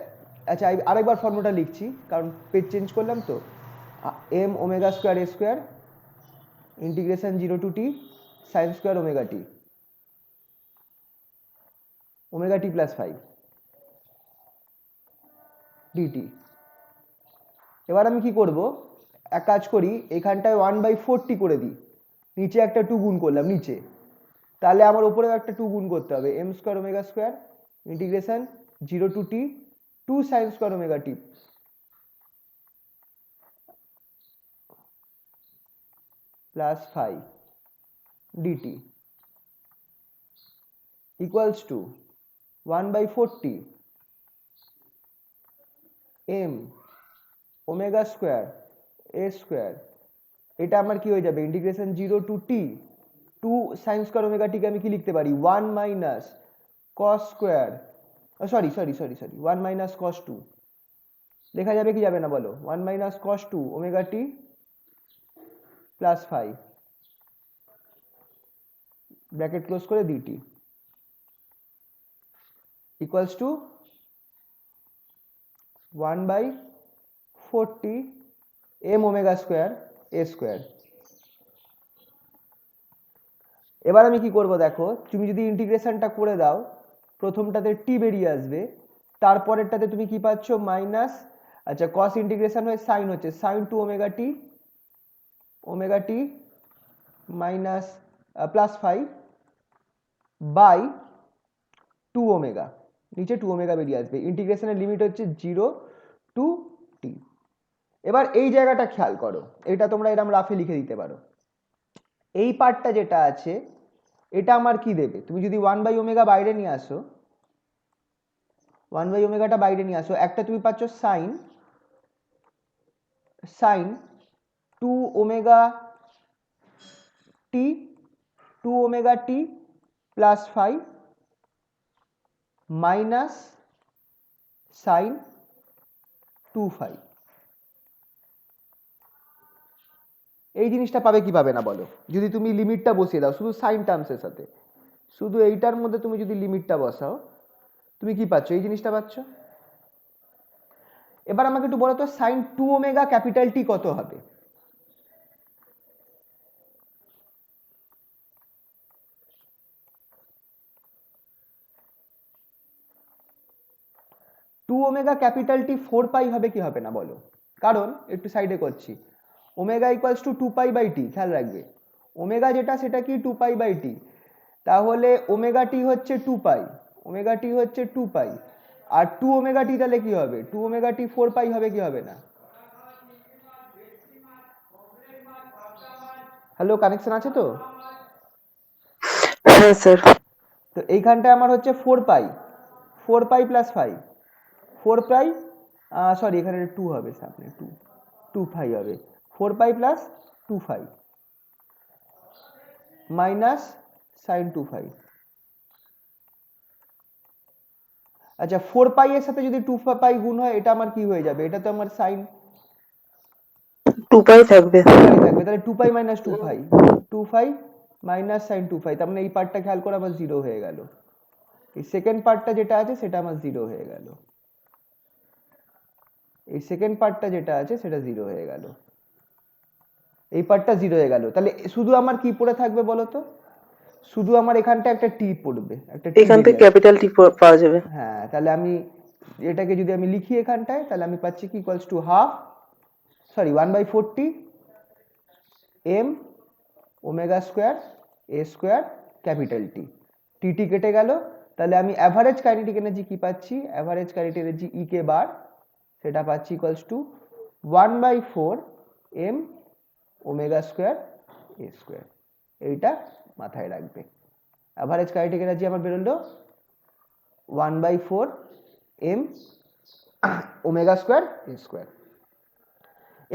আচ্ছা আরেকবার ফর্মুলাটা লিখছি কারণ পেজ চেঞ্জ করলাম তো, এম ওমেগা স্কোয়ার এ স্কোয়ার ইন্টিগ্রেশন 0 টু টি সাইন স্কোয়ার ওমেগা টি প্লাস ফাইভ ডিটি। এবার আমি কি করব, এক কাজ করি, এখানটায় 1/4t করে দিই, নিচে একটা 2 গুণ করলাম নিচে, তাহলে আমার উপরেও একটা 2 গুণ করতে হবে, m square omega square integration 0 two t 2 sine square omega T plus five dt equals to 1/4t m omega square A square, এটা আমার কি হয়ে যাবে integration 0 two t 2 sine square omega টিকে আমি কি লিখতে পারি 1 minus cos square, sorry sorry sorry sorry 1 minus cos 2, লেখা যাবে কি যাবে না বলো, 1 মাইনাস কস 2 ওমেগা টি প্লাস ফাইভ ব্র্যাকেট ক্লোজ করে dt equals to 1/4t m omega square A square. এবার আমি কি করব দেখো, তুমি যদি ইন্টিগ্রেশনটা করে দাও, প্রথমটাতে টি বেরিয়ে আসবে, তারপরেরটাতে তুমি কি পাচ্ছ মাইনাস, আচ্ছা কস ইন্টিগ্রেশন হয়ে সাইন হচ্ছে sine two omega t minus plus five by 2 omega, নিচে 2 ওমেগা বেরিয়ে আসবে, ইন্টিগ্রেশনের লিমিট হচ্ছে 0 টু টি। এবার এই জায়গাটা খেয়াল করো, এটা তোমরা এরকম রাফে লিখে দিতে পারো, এই পার্টটা যেটা আছে এটা আমার কি দেবে, তুমি যদি 1/ওমেগা বাইরে নিয়ে আসো, 1/ওমেগাটা বাইরে নিয়ে আসো, একটা তুমি পাচ্ছ sine sine 2 omega t 2 omega টি plus five minus sine 2 five. এই জিনিসটা পাবে কি পাবে না বলো, যদি তুমি লিমিটটা বসিয়ে দাও শুধু সাইন টার্মসের সাথে, শুধু এইটার মধ্যে তুমি যদি লিমিটটা বসাও, তুমি কি পাচ্ছ, এই জিনিসটা পাচ্ছ। এবার আমাকে একটু বলো তো সাইন 2 ওমেগা ক্যাপিটাল টি কত হবে, ওমেগা ক্যাপিটাল টি 4 পাই হবে কি হবে না বলো? কারণ একটু সাইডে করছি, omega equals to 2 pi by t, খেয়াল রাখবে ওমেগা যেটা সেটা কি 2 পাই বাই টি, তাহলে ওমেগা টি হচ্ছে 2 পাই, ওমেগা টি হচ্ছে 2 পাই, আর 2 ওমেগা টি তাহলে কি হবে? 2 ওমেগা টি 4 পাই হবে কি হবে না? হ্যালো, কানেকশন আছে তো? হ্যাঁ স্যার। তো এইখানটায় আমার হচ্ছে 4 পাই, 4 পাই প্লাস 5, 4 পাই, সরি এখানে 2 হবে সামনে, 2 2 পাই হবে, 4 পাই প্লাস 2 পাই মাইনাস সাইন 2 পাই। আচ্ছা 4 পাই এর সাথে যদি 2 পাই গুণ হয় এটা আমার কি হয়ে যাবে? এটা তো আমার সাইন 2 পাই থাকবে। থাকবে, তাহলে 2 পাই মাইনাস 2 পাই, 2 পাই মাইনাস সাইন 2 পাই, তার মানে এই পার্টটা খেয়াল করে আমার 0 হয়ে গেল, এই সেকেন্ড পার্টটা যেটা আছে সেটা আমার 0 হয়ে গেল, এই সেকেন্ড পার্টটা যেটা আছে সেটা 0 হয়ে গেল, এই পার্টটা 0 হয়ে গেল। তাহলে শুধু আমার কি পড়ে থাকবে বলো তো? শুধু আমার এখানটা একটা টি পড়বে, একটা টি এখান থেকে বেরিয়ে আসবে। ক্যাপিটাল টি পাওয়া যাবে। হ্যাঁ, তাহলে আমি এটাকে যদি আমি লিখি এখানটায়, তাহলে আমি পাচ্ছি কি equals to half, sorry 1/40 m omega square A square capital T, T T কেটে গেল, তাহলে আমি অ্যাভারেজ কাইনেটিক এনার্জি কি পাচ্ছি? Average kinetic energy E K bar, সেটা পাচ্ছি equals to 1/4 m omega square A square, এইটা মাথায় রাখবে। অ্যাভারেজ কাইনেটিক এনার্জি আমার বেরোলো 1/4 এম ওমেগা স্কোয়ার এ স্কোয়ার।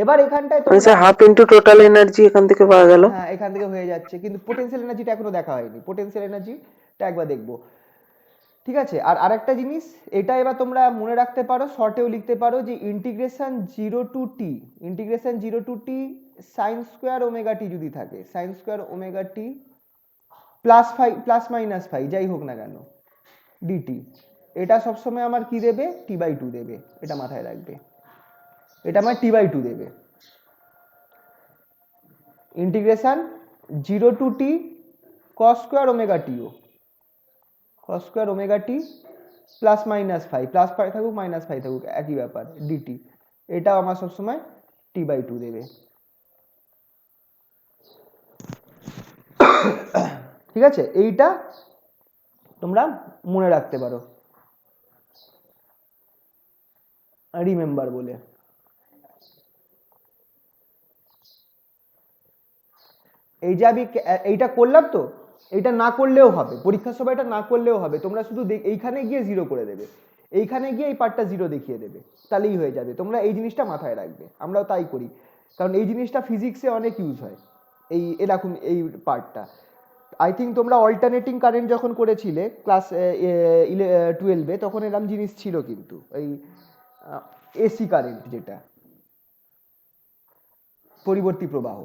এবার এখানটায় মানে sir half into total energy এখান থেকে পাওয়া গেল। হ্যাঁ, এখান থেকে হয়ে যাচ্ছে, কিন্তু পোটেনশিয়াল এনার্জিটা এখনো দেখা হয়নি, পোটেনশিয়াল এনার্জিটা একবার দেখবো, ঠিক আছে? আর আরেকটা জিনিস, এটা এবার তোমরা মনে রাখতে পারো, শর্টেও লিখতে পারো যে ইন্টিগ্রেশন 0 টু টি, ইন্টিগ্রেশন 0 টু টি সাইন স্কোয়ার ওমেগা টি যদি থাকে, সাইন স্কোয়ার ওমেগা টি প্লাস 5 প্লাস মাইনাস 5 যাই হোক না কেন ডিটি, এটা সবসময় আমার কি দেবে? টি/2 দেবে, এটা মাথায় রাখবে, এটা আমার টি/2 দেবে। Integration 0 two t cos square omega টিও, কস স্কোয়ার ওমেগা টি প্লাস মাইনাস 5, প্লাস 5 থাকুক মাইনাস 5 থাকুক একই ব্যাপার ডিটি, এটাও আমার সবসময় টি/2 দেবে, ঠিক আছে? এইটা তোমরা মনে রাখতে পারো রিমেম্বার বলে। এই যে আমি এইটা করলাম তো, এইটা না করলেও হবে, পরীক্ষার সময় এটা না করলেও হবে, তোমরা শুধু এইখানে গিয়ে 0 করে দেবে, এইখানে গিয়ে এই পার্টটা 0 দেখিয়ে দেবে, তাহলেই হয়ে যাবে। তোমরা এই জিনিসটা মাথায় রাখবে, আমরাও তাই করি, কারণ এই জিনিসটা ফিজিক্সে অনেক ইউজ হয়, এই এরকম এই পার্টটা। আই থিঙ্ক তোমরা অল্টারনেটিং কারেন্ট যখন করেছিলে ক্লাস 12-এ, তখন এরকম জিনিস ছিল কিন্তু, এই এসি কারেন্ট যেটা পরিবর্তী প্রবাহ,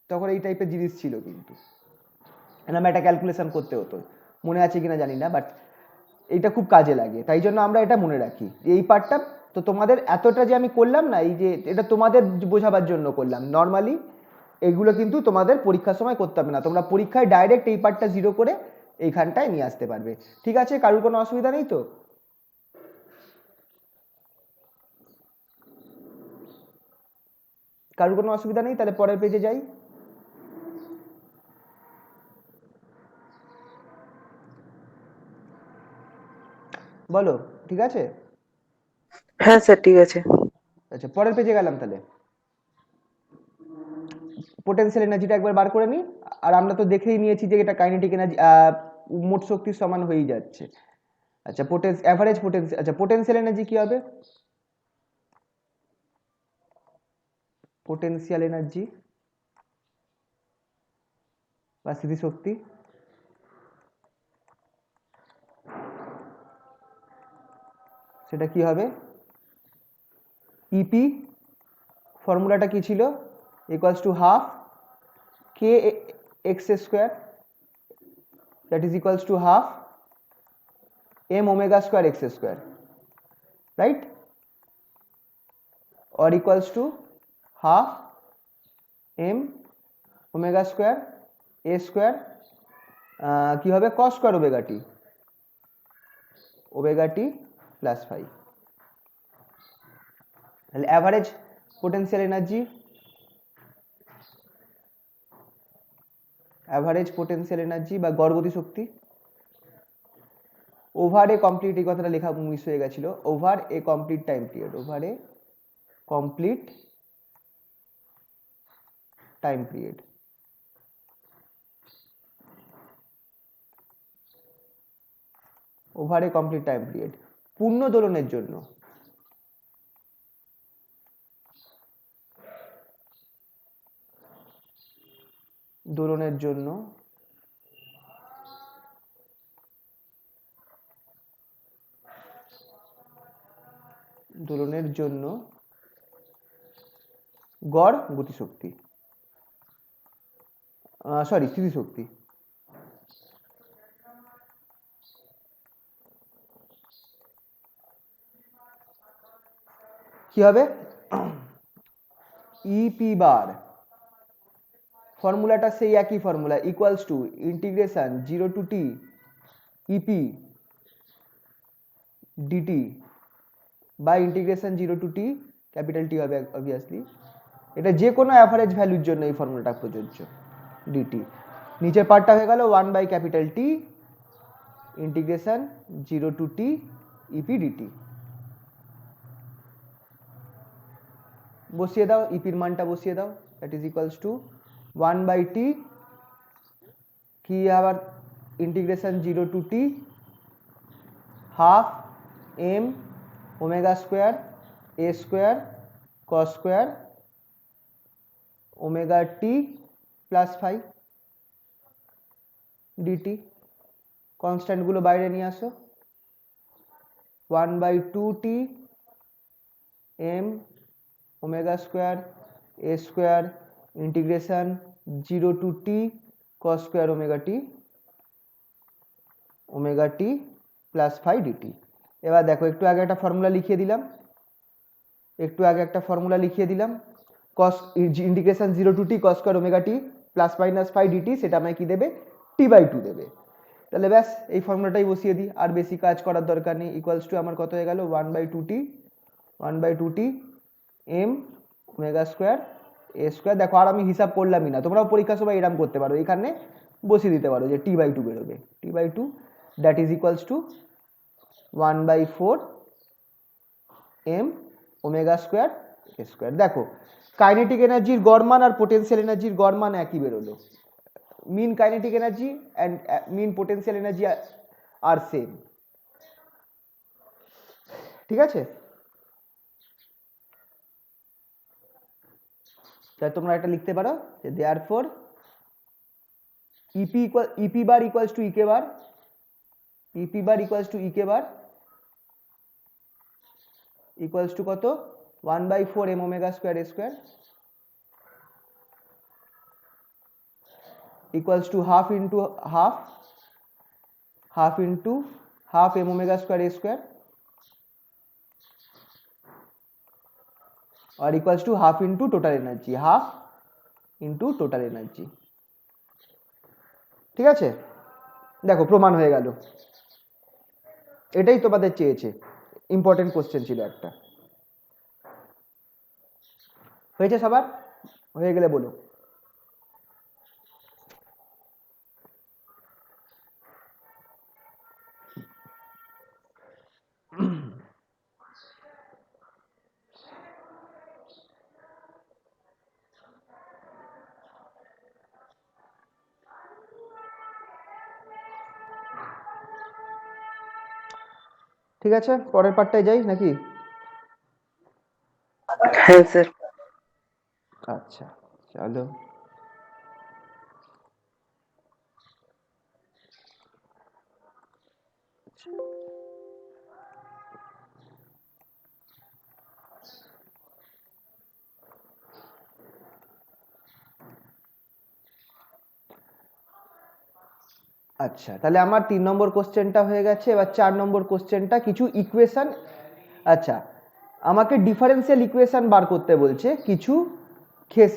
তখন এই টাইপের জিনিস ছিল কিন্তু, এরকম একটা ক্যালকুলেশন করতে হতো, মনে আছে কিনা জানি না, বাট এইটা খুব কাজে লাগে, তাই জন্য আমরা এটা মনে রাখি এই পার্টটা। তো তোমাদের এতটা যে আমি করলাম না, এই যে এটা তোমাদের বোঝাবার জন্য করলাম, নর্মালি এগুলো কিন্তু তোমাদের পরীক্ষার সময় করতে হবে না, তোমরা পরীক্ষায় ডাইরেক্ট এই পার্টটা 0 করে এইখানটায় নিয়ে আসতে পারবে, ঠিক আছে? কারোর কোনো অসুবিধা নেই তো? কারোর কোনো অসুবিধা নেই? তাহলে পরের পেজে যাই। বলো, ঠিক আছে? হ্যাঁ স্যার ঠিক আছে। আচ্ছা পরের পেজে গেলাম, তাহলে পোটেনশিয়াল এনার্জিটা একবার বার করে নিই, আর আমরা তো দেখেই নিয়েছি যে এটা কাইনেটিক এনার্জি মোট শক্তির সমান হয়েই যাচ্ছে। আচ্ছা অ্যাভারেজ পোটেনশিয়াল, আচ্ছা পোটেনশিয়াল এনার্জি কি হবে? পোটেনশিয়াল এনার্জি বা স্থিতিশক্তি, সেটা কি হবে? ইপি ফর্মুলাটা কি ছিল? Equals to half K x square, that is equals to half m omega square x square, right? or equals to half m omega square A square, কি হবে? cos স্কোয়ার ওমেগা টি plus 5, তাহলে average potential energy, average potential energy বা গড় গতি শক্তি over a complete, এই কথাটা লেখা miss হয়ে গেছিল, over a complete time period, over a complete time period, over a complete time period পূর্ণ দোলনের জন্য, দোলনের জন্য দোলনের জন্য গড় গতিশক্তি, সরি স্থিতিশক্তি, কি হবে ইপি বার, ফর্মুলাটা সেই একই formula, equals to integration 0 two t E P dt by integration 0 two t capital T হবে অবভিয়াসলি, এটা যে কোনো অ্যাভারেজ ভ্যালুর জন্য এই ফর্মুলাটা প্রযোজ্য, ডিটি, নিচের পার্টটা হয়ে গেল 1 by capital T integration 0 two t E P d t. বসিয়ে দাও, ইপির মানটা বসিয়ে দাও, that is equals to 1 by t, কি আবার integration 0 two t half m omega square এ স্কোয়ার কস স্কোয়ার ওমেগা টি প্লাস 5 ডিটি, কনস্ট্যান্টগুলো বাইরে নিয়ে আসো, 1 by 2 t m omega square A square integration 0 two t cos square omega T plus 5 d t. এবার দেখো একটু আগে একটা ফর্মুলা লিখিয়ে দিলাম, কস integration 0 two t cos square omega টি প্লাস মাইনাস 5 ডিটি, সেটা আমায় কি দেবে, টি বাই 2 দেবে। তাহলে ব্যাস এই ফর্মুলাটাই বসিয়ে দিই, আর বেশি কাজ করার দরকার নেই। ইকুয়ালস টু আমার কত হয়ে গেল 1 by 2 t m omega square A square. দেখো আর আমি হিসাব করলামই না, তোমরাও পরীক্ষার সময় এরকম করতে পারো, এখানে বসিয়ে দিতে পারো যে টি বাই 2 বেরোবে, t by 2 that is equals to 1 by 4 m omega square A square. দেখো কাইনেটিক এনার্জির গড় মান আর পোটেনশিয়াল এনার্জির গড় মান একই বেরোলো, mean kinetic energy and mean potential energy are same, ঠিক আছে। তাহলে তোমরা এটা লিখতে পারো যে therefore EP bar equals to EK bar, EP bar equals to EK bar equals to কত 1 by 4 m omega square a square equals to half into half m omega square a square or equals to half into total energy, half into total energy, ঠিক আছে। দেখো প্রমাণ হয়ে গেল, এটাই তোমাদের চেয়েছে, ইম্পর্টেন্ট কোশ্চেন ছিল একটা। হয়েছে সবার? হয়ে গেলে বলো। ঠিক আছে, পরের পার্টটায় যাই নাকি? হ্যাঁ স্যার। আচ্ছা চলো, আচ্ছা তাহলে আমার 3 নম্বর কোশ্চেনটা হয়ে গেছে। এবার 4 নম্বর কোশ্চেনটা কিছু ইকুয়েশন, আচ্ছা আমাকে ডিফারেন্সিয়াল ইকুয়েশন বার করতে বলছে কিছু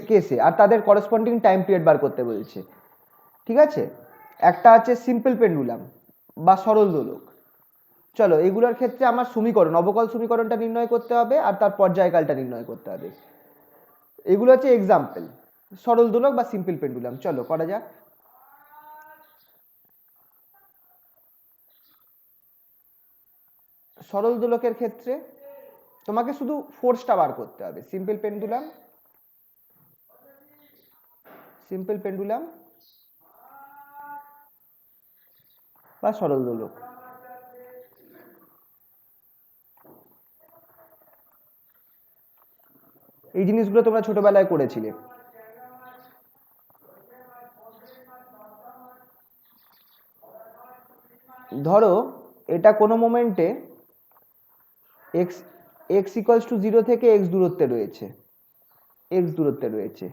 কেসে, আর তাদের করেসপন্ডিং টাইম পিরিয়ড বার করতে বলছে, ঠিক আছে। একটা আছে সিম্পল পেন্ডুলাম বা সরল দোলক, চলো এগুলোর ক্ষেত্রে আমার সমীকরণ অবকল সমীকরণটা নির্ণয় করতে হবে আর তার পর্যায়কালটা নির্ণয় করতে হবে। এগুলো হচ্ছে এক্সাম্পল, সরল দোলক বা সিম্পল পেন্ডুলাম। চলো করা যাক। সরল দোলকের ক্ষেত্রে তোমাকে শুধু ফোর্সটা বার করতে হবে। সিম্পল পেন্ডুলাম বা সরল দোলক, এই জিনিসগুলো তোমরা ছোটবেলায় করেছিলে। ধরো এটা কোনো মোমেন্টে এক্স এক্স ইকুয়ালস টু 0 থেকে এক্স দূরত্বে রয়েছে।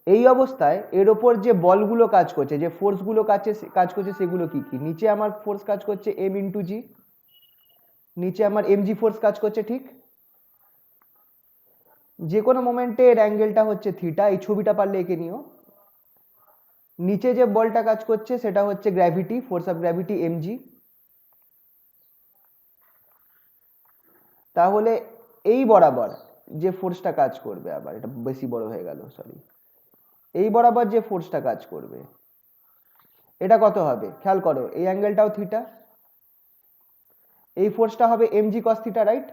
এই অবস্থায় এর ওপর যে বলগুলো কাজ করছে, যে ফোর্সগুলো কাজ করছে সেগুলো কি কি? নিচে আমার ফোর্স কাজ করছে এম ইন্টু জি, নিচে আমার এমজি ফোর্স কাজ করছে, ঠিক? যে কোনো মোমেন্টে এর অ্যাঙ্গেলটা হচ্ছে থিটা। এই ছবিটা পারলে এঁকে নিও। নিচে যে বলটা কাজ করছে সেটা হচ্ছে gravity, force of gravity MG. তাহলে এই বরাবর যে ফোর্সটা কাজ করবে, আবার এটা বেশি বড় হয়ে গেল, সরি, এই বরাবর যে ফোর্সটা কাজ করবে এটা কত হবে? খেয়াল করো, এই অ্যাঙ্গেলটাও থিটা, এই ফোর্সটা হবে এমজি কস থিটা, রাইট?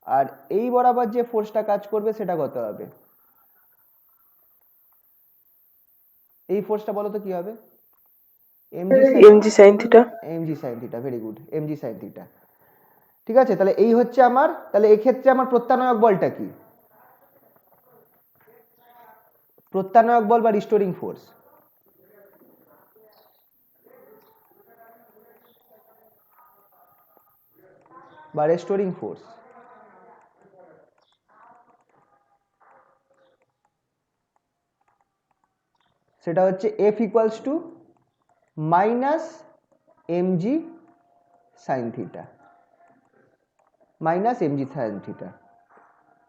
আর এই বরাবর যে ফোর্সটা কাজ করবে সেটা কত হবে? এই ফোর্সটা বলো তো কি হবে? MG sine theta. Very good, MG sine theta. ঠিক আছে, তাহলে এই হচ্ছে আমার, তাহলে এক্ষেত্রে আমার প্রত্যানয়ক বলটা কি? প্রত্যানয়ক বল বা রিস্টোরিং ফোর্স। সেটা হচ্ছে F equals to minus mg sine theta,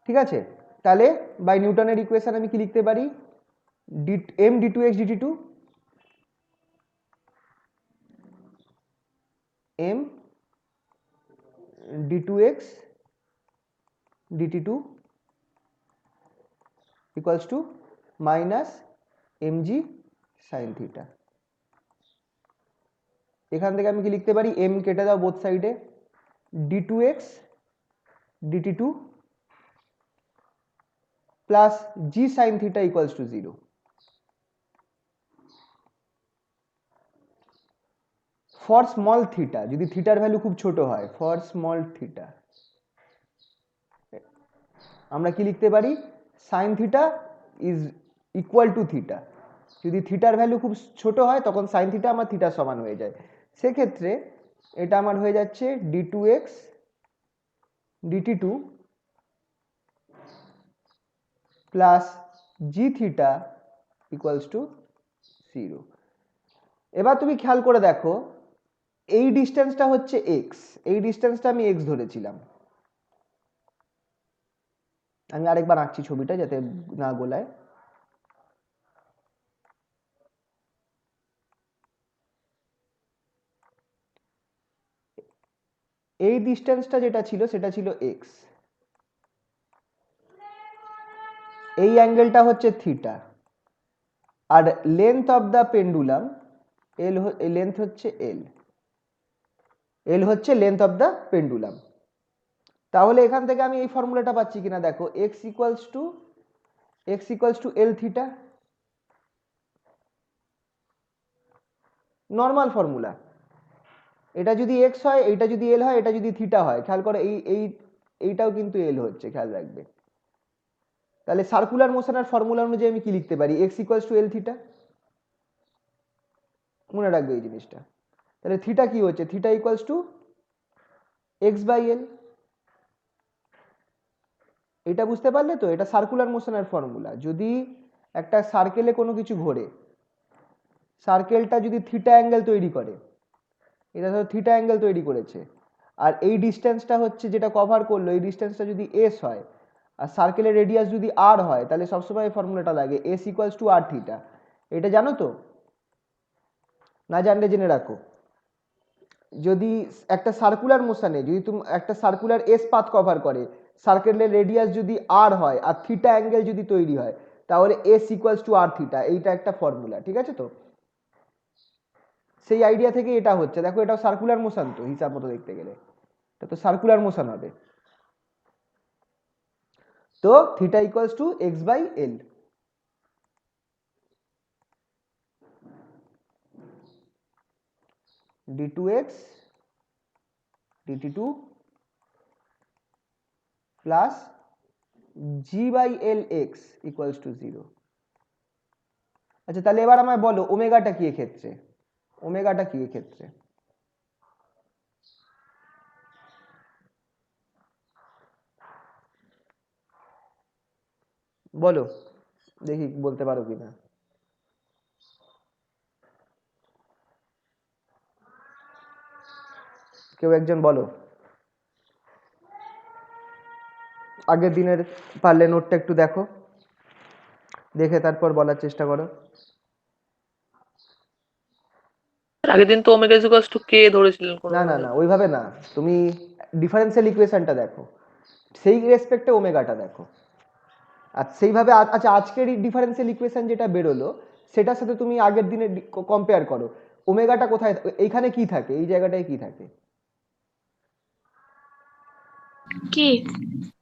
ঠিক আছে? তাহলে বাই নিউটনের ইকুয়েশন আমি কি লিখতে পারি? M d two x dt two, m d two x dt two equals to minus mg sine theta. এখান থেকে আমি কি লিখতে পারি? এম কেটে দাও বোথ সাইডে, d two x dt two plus g sine theta equals to 0। For small theta, যদি থিটার ভ্যালু খুব ছোট হয়, ফর স্মল থিটা আমরা কি লিখতে পারি? Sine theta is equal to theta. যদি থিটার ভ্যালু খুব ছোট হয় তখন সাইন থিটা আমার থিটার সমান হয়ে যায়। সেক্ষেত্রে এটা আমার হয়ে যাচ্ছে d two x dt two plus g theta equals to 0। এবার তুমি খেয়াল করে দেখো, এই ডিস্টেন্সটা হচ্ছে এক্স, এই ডিস্টেন্সটা আমি এক্স ধরেছিলাম। আমি আরেকবার আঁকছি ছবিটা যাতে না গোলায়। এই ডিস্টেন্সটা যেটা ছিল সেটা ছিল এক্স, এই অ্যাঙ্গেলটা হচ্ছে থিটা, আর length of the pendulum l, length হচ্ছে এল হচ্ছে লেন্থ অফ দ্য পেন্ডুলাম। তাহলে এখান থেকে আমি এই ফর্মুলাটা পাচ্ছি কিনা দেখো, x equals to l theta, normal formula. এটা যদি এক্স হয়, এটা যদি এল হয়, এটা যদি থিটা হয়, খেয়াল করো এইটাও কিন্তু এল হচ্ছে, খেয়াল রাখবে। তাহলে সার্কুলার মোশনের ফর্মুলা অনুযায়ী আমি কি লিখতে পারি? X equals to l theta, মনে রাখবে এই জিনিসটা। তাহলে থিটা কি হচ্ছে? Theta equals to x by l. এটা বুঝতে পারলে তো? এটা সার্কুলার মোশনের ফর্মুলা। যদি একটা সার্কেলে কোনো কিছু ঘোরে, সার্কেলটা যদি থিটা অ্যাঙ্গেল তৈরি করে, এটা ধরো থিটা অ্যাঙ্গেল তৈরি করেছে, আর এই ডিস্টেন্সটা হচ্ছে যেটা কভার করলো, এই ডিস্টেন্সটা যদি এস হয়, আর সার্কেলের রেডিয়াস যদি আর হয় তাহলে সবসময় এই ফর্মুলাটা লাগে s equals to r theta. এটা জানো তো? না জানলে জেনে রাখো। যদি একটা সার্কুলার মোশনে যদি তুমি একটা সার্কুলার এস পাথ কভার করে, সার্কেলের রেডিয়াস যদি আর হয় আর থিটা অ্যাঙ্গেল যদি তৈরি হয়, তাহলে s equals to r theta, এইটা একটা ফর্মুলা। ঠিক আছে তো? সেই আইডিয়া থেকে এটা হচ্ছে। দেখো এটা সার্কুলার মোশন, তো হিসাব মতো দেখতে গেলে এটা তো সার্কুলার মোশন হবে। তো theta equals to x by l. d2x dt2 plus g by l x equals to 0। আচ্ছা তাহলে এবার আমায় বলো ওমেগাটা কি এক্ষেত্রে? ওমেগাটা কি এক্ষেত্রে? বলো, দেখি বলতে পারো কিনা। কেউ একজন বলো, আগের দিনের পারলে নোটটা একটু দেখো, দেখে তারপর বলার চেষ্টা করো। আগের দিন তো ওমেগা ইকুয়ালস টু কে ধরেছিলেন কোনো না না না, ওইভাবে না, তুমি ডিফারেন্সিয়াল ইকুয়েশনটা দেখো, সেই রেসপেক্টে ওমেগাটা দেখো। আর সেইভাবে আচ্ছা আজকের ডিফারেন্সিয়াল ইকুয়েশন যেটা বেরোলো সেটার সাথে তুমি আগের দিনে কম্পেয়ার করো। ওমেগাটা কোথায়, এইখানে কি থাকে, এই জায়গাটায় কি থাকে? কি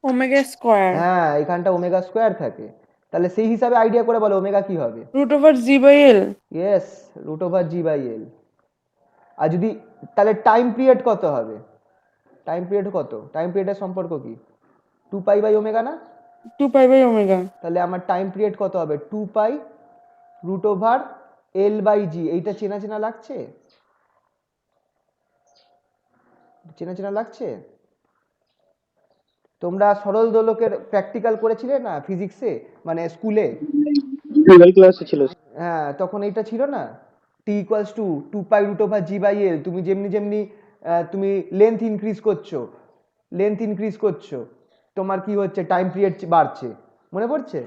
ওমেগা স্কোয়ার হ্যাঁ, এখানটা ওমেগা স্কোয়ার থাকে। তাহলে সেই হিসাবে আইডিয়া করে বলো ওমেগা কি হবে? Root over g by l. Yes, root over g by l. আর যদি তাহলে টাইম পিরিয়ড কত হবে? টাইম পিরিয়ড কত? টাইম পিরিয়ডের সম্পর্ক কি? 2 পাই বাই ওমেগা না? 2 পাই বাই ওমেগা। তাহলে আমার টাইম পিরিয়ড কত হবে? 2 pi root over L by জি। এইটা চেনা চেনা লাগছে? চেনা চেনা লাগছে? তোমরা সরল দোলকের প্র্যাকটিক্যাল করেছিলে না ফিজিক্সে, মানে স্কুলে? ক্লাসে ছিল। হ্যাঁ, তখন এইটা ছিল না, t equals to 2 pi root over g by l. তুমি যেমনি যেমনি তুমি লেন্থ ইনক্রিজ করছো, লেন্থ ইনক্রিজ করছো, তোমার কি হচ্ছে, টাইম পিরিয়ড বাড়ছে। মনে পড়ছে?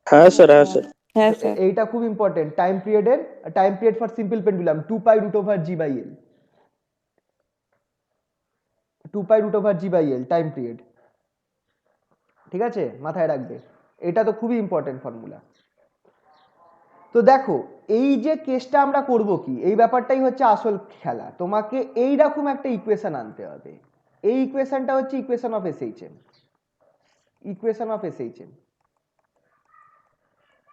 হ্যাঁ স্যার, হ্যাঁ স্যার। হ্যাঁ তো স্যার। এইটা খুব ইম্পর্টেন্ট, টাইম পিরিয়ডের, time period for simple pendulum 2 pi root over g by l. 2 pi root over g by l time period. ঠিক আছে, মাথায় রাখবে, এটা তো খুবই ইম্পর্টেন্ট ফর্মুলা। তো দেখো এই যে কেসটা আমরা করব কি, এই ব্যাপারটাই হচ্ছে আসল খেলা। তোমাকে এইরকম একটা ইকুয়েশন আনতে হবে। এই ইকুয়েশনটা হচ্ছে equation of SHM. Equation of SHM,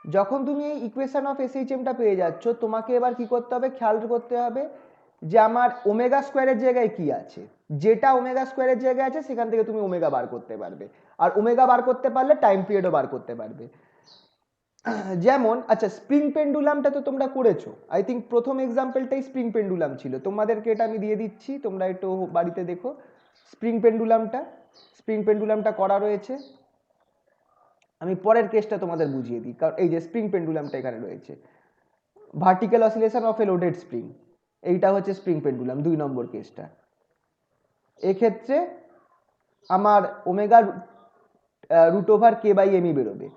যখন তুমি এই ইকুয়েশন অফ এসএইচএমটা পেয়ে যাচ্ছ, তোমাকে এবার কি করতে হবে, খেয়াল করতে হবে যে আমার ওমেগা স্কোয়ারের জায়গায় কি আছে। যেটা ওমেগা স্কোয়ারের জায়গায় আছে সেখান থেকে তুমি ওমেগা বার করতে পারবে, আর ওমেগা বার করতে পারলে টাইম পিরিয়ডও বার করতে পারবে। যেমন আচ্ছা, স্প্রিং পেন্ডুলামটা তো তোমরা করেছো, আই থিঙ্ক প্রথম এক্সাম্পলটাই স্প্রিং পেন্ডুলাম ছিল। তোমাদেরকে এটা আমি দিয়ে দিচ্ছি, তোমরা একটু বাড়িতে দেখো স্প্রিং পেন্ডুলামটা। স্প্রিং পেন্ডুলামটা করা রয়েছে, আমি পরের কেসটা তোমাদের বুঝিয়ে দিই, কারণ এই যে স্প্রিং পেন্ডুলামটা এখানে রয়েছে, vertical oscillation of a loaded spring, এইটা হচ্ছে স্প্রিং পেন্ডুলাম 2 নম্বর কেসটা। এক্ষেত্রে আমার omega root over k by এমই বেরোবে।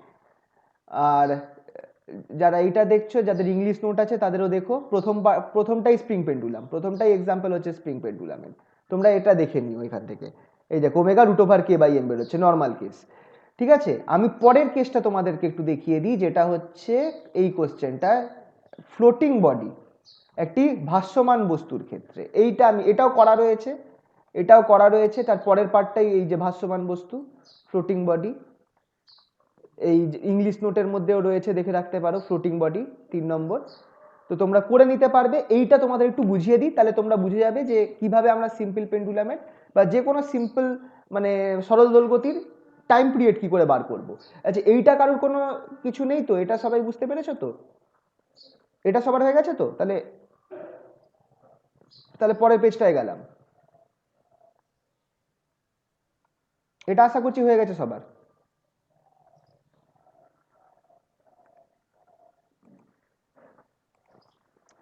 আর যারা এইটা দেখছো, যাদের ইংলিশ নোট আছে তাদেরও দেখো, প্রথমটাই স্প্রিং পেন্ডুলাম, প্রথমটাই এক্সাম্পল হচ্ছে স্প্রিং পেন্ডুলামের। তোমরা এটা দেখে নিও এখান থেকে, এই দেখো omega root over k by m বেরোচ্ছে, নর্মাল কেস। ঠিক আছে, আমি পরের কেসটা তোমাদেরকে একটু দেখিয়ে দিই, যেটা হচ্ছে এই কোশ্চেনটা, ফ্লোটিং বডি, একটি ভাসমান বস্তুর ক্ষেত্রে। এইটা আমি এটাও করা রয়েছে, এটাও করা রয়েছে, তার পরের পার্টটাই এই যে ভাসমান বস্তু, ফ্লোটিং বডি। এই ইংলিশ নোটের মধ্যেও রয়েছে, দেখে রাখতে পারো, ফ্লোটিং বডি 3 নম্বর। তো তোমরা করে নিতে পারবে। এইটা তোমাদের একটু বুঝিয়ে দিই, তাহলে তোমরা বুঝে যাবে যে কিভাবে আমরা সিম্পল পেন্ডুলামের বা যে কোনো সিম্পল মানে সরল দোলগতির টাইম পিরিয়ড কি করে বার করব। আচ্ছা এইটা কারোর কোনো কিছু নেই তো? এটা সবাই বুঝতে পেরেছো তো? এটা সবার হয়ে গেছে তো? তাহলে তাহলে পরের পেজটায় গেলাম। এটা আশা করছি হয়ে গেছে সবার।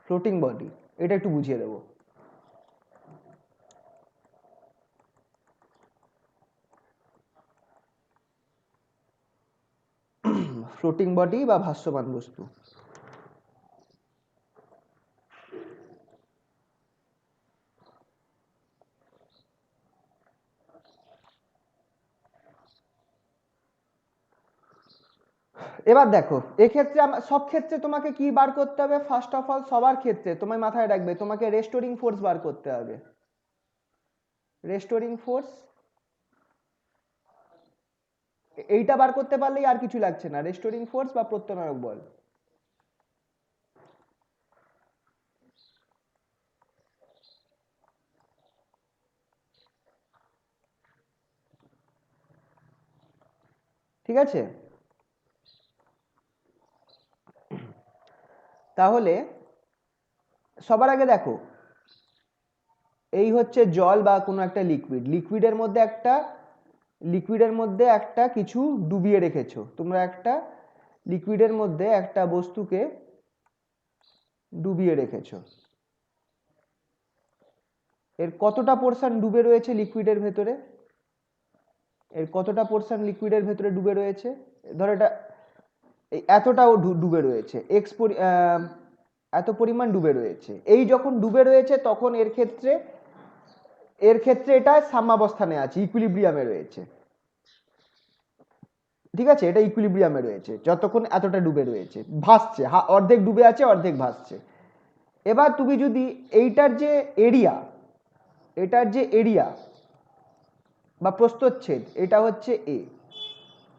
ফ্লোটিং বডি, এটা একটু বুঝিয়ে দেবো। ফ্লোটিং বডি বা ভাসমান বস্তু। এবার দেখো এক্ষেত্রে সব ক্ষেত্রে তোমাকে কি বার করতে হবে, ফার্স্ট অফ অল সবার ক্ষেত্রে তোমায় মাথায় রাখবে তোমাকে রেস্টোরিং ফোর্স বার করতে হবে। রেস্টোরিং ফোর্স এইটা বার করতে পারলেই আর কিছু লাগছে না, রেস্টোরিং ফোর্স বা প্রত্যানয়ক বল। ঠিক আছে, তাহলে সবার আগে দেখো এই হচ্ছে জল বা কোনো একটা লিকুইড, লিকুইডের মধ্যে একটা কিছু ডুবিয়ে রেখেছো তোমরা, একটা লিকুইডের মধ্যে একটা বস্তুকে ডুবিয়ে রেখেছো। এর কতটা পোরশন ডুবে রয়েছে লিকুইডের ভেতরে, এর কতটা পোরশন লিকুইডের ভেতরে ডুবে রয়েছে, ধরো এটা এতটাও ডুবে রয়েছে, এত পরিমাণ ডুবে রয়েছে। এই যখন ডুবে রয়েছে তখন এর ক্ষেত্রে এটা সাম্যাবস্থানে আছে, ইকুইলিব্রিয়ামে রয়েছে। ঠিক আছে, এটা ইকুইলিব্রিয়ামে রয়েছে যতক্ষণ এতটা ডুবে রয়েছে, ভাসছে, অর্ধেক ডুবে আছে অর্ধেক ভাসছে। এবার তুমি যদি এটার যে এরিয়া বা প্রস্থচ্ছেদ এটা হচ্ছে এ,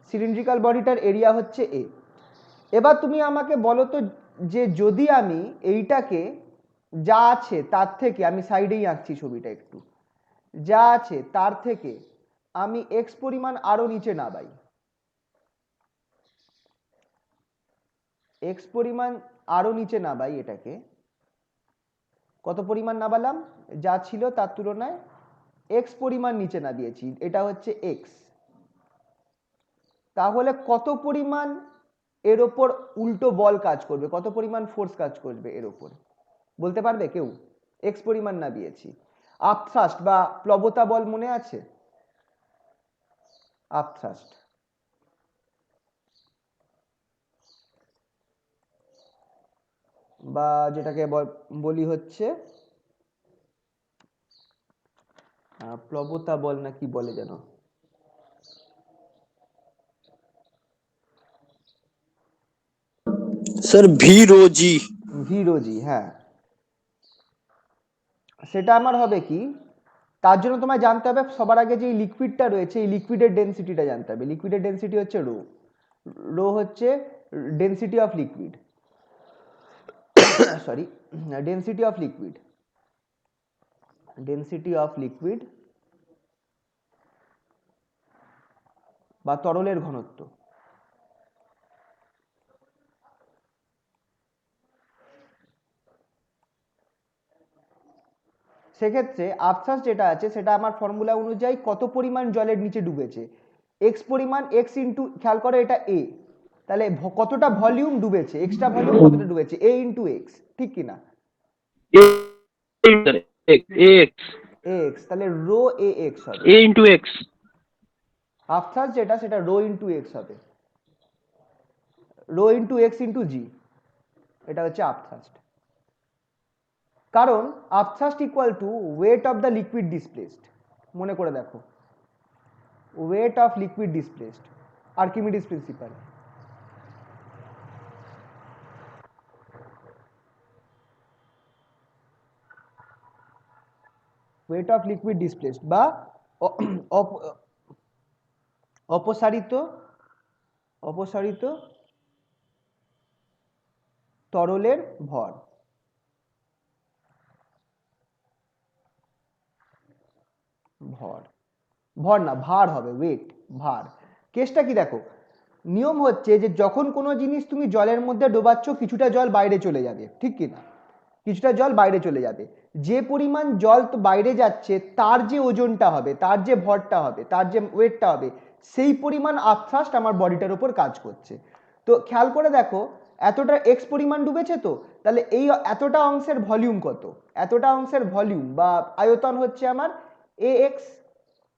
সিলিন্ড্রিক্যাল বডিটার এরিয়া হচ্ছে এ। এবার তুমি আমাকে বলো তো যে যদি আমি এইটাকে যা আছে তার থেকে, আমি সাইডেই আঁকছি ছবিটা একটু, যা আছে তার থেকে আমি এক্স পরিমাণ আরো নিচে নামাই, এক্স পরিমাণ আরো নিচে নামাই, এটাকে কত পরিমাণ নামালাম, যা ছিল তার তুলনায় এক্স পরিমাণ নিচে নামিয়েছি, এটা হচ্ছে এক্স। তাহলে কত পরিমাণ এর ওপর উল্টো বল কাজ করবে, কত পরিমাণ ফোর্স কাজ করবে এর ওপর, বলতে পারবে কেউ? এক্স পরিমাণ নামিয়েছি। আপথ্রাস্ট বা প্লবতা বল মনে আছে? আপথ্রাস্ট বা যেটাকে বলি হচ্ছে প্লবতা বল না কি বলে যেন, স্যার ভিরোজি। হ্যাঁ, সেটা আমার হবে কি, তার জন্য তোমায় জানতে হবে সবার আগে যে লিকুইডটা রয়েছে এই লিকুইডের ডেনসিটিটা জানতে হবে। লিকুইডের ডেনসিটি হচ্ছে রো, হচ্ছে density of liquid, sorry, density of liquid বা তরলের ঘনত্ব। সেক্ষেত্রে আপথ্রাস্ট যেটা আছে সেটা আমার ফর্মুলা অনুযায়ী কত পরিমাণ জলের নিচে ডুবেছে, এক্স পরিমাণ, এক্স ইন্টু, খেয়াল করো এটা এ, তাহলে কতটা ভলিউম ডুবেছে, এক্সট্রা ভলিউম কতটা ডুবেছে, এ ইন্টু এক্স, ঠিক কিনা? এক্স, তাহলে রো এ এক্স হবে, এ ইন্টু এক্স। আপথ্রাস্ট যেটা সেটা রো ইন্টু এক্স হবে, rho into x into g, এটা হচ্ছে আপথ্রাস্ট। কারণ upthrust equal to weight of the liquid displaced, মনে করে দেখো, weight of liquid displaced, Archimedes principle. Weight of liquid displaced বা অপসারিত তরলের ভর। ভর না, ভার হবে, ওয়েট, ভার। কেসটা কি দেখো, নিয়ম হচ্ছে যে যখন কোনো জিনিস তুমি জলের মধ্যে ডোবাচ্ছ কিছুটা জল বাইরে চলে যাবে, ঠিক কিনা? কিছুটা জল বাইরে চলে যাবে, যে পরিমাণ জল তো বাইরে যাচ্ছে তার যে ওজনটা হবে, তার যে ভরটা হবে, তার যে ওয়েটটা হবে, সেই পরিমাণ আপথ্রাস্ট আমার বডিটার উপর কাজ করছে। তো খেয়াল করে দেখো এতটা এক্স পরিমাণ ডুবেছে, তো তাহলে এই এতটা অংশের ভলিউম কত, এতটা অংশের ভলিউম বা আয়তন হচ্ছে আমার এ এক্স,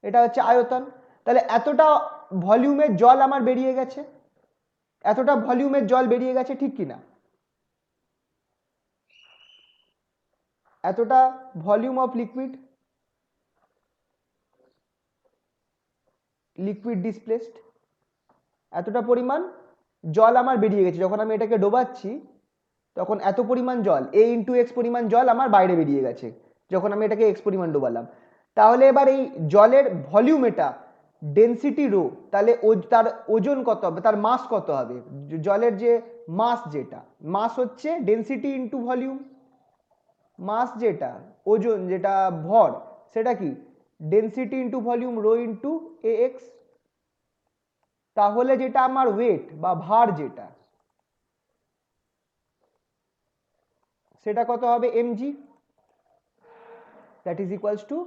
এটা হচ্ছে আয়তন। তাহলে এতটা ভলিউমের জল আমার বেরিয়ে গেছে, এতটা ভলিউমের জল বেরিয়ে গেছে, ঠিক কি না? এতটা ভলিউম অফ লিকুইড ডিসপ্লেসড, এতটা পরিমাণ জল আমার বেরিয়ে গেছে। যখন আমি এটাকে ডোবাচ্ছি তখন এত পরিমাণ জল, a ইন্টু এক্স পরিমাণ জল আমার বাইরে বেরিয়ে গেছে যখন আমি এটাকে এক্স পরিমাণ ডোবালাম। তাহলে এবার এই জলের ভলিউম এটা ডেনসিটি রো, তাহলে তার ওজন কত হবে, তার মাস কত হবে? জলের যে মাস, যেটা মাস হচ্ছে ডেনসিটি ইন্টু ভলিউম, মাস যেটা ওজন যেটা ভর, সেটা কি density into volume rho into A x. তাহলে যেটা আমার ওয়েট বা ভার যেটা, সেটা কত হবে mg, that is equals to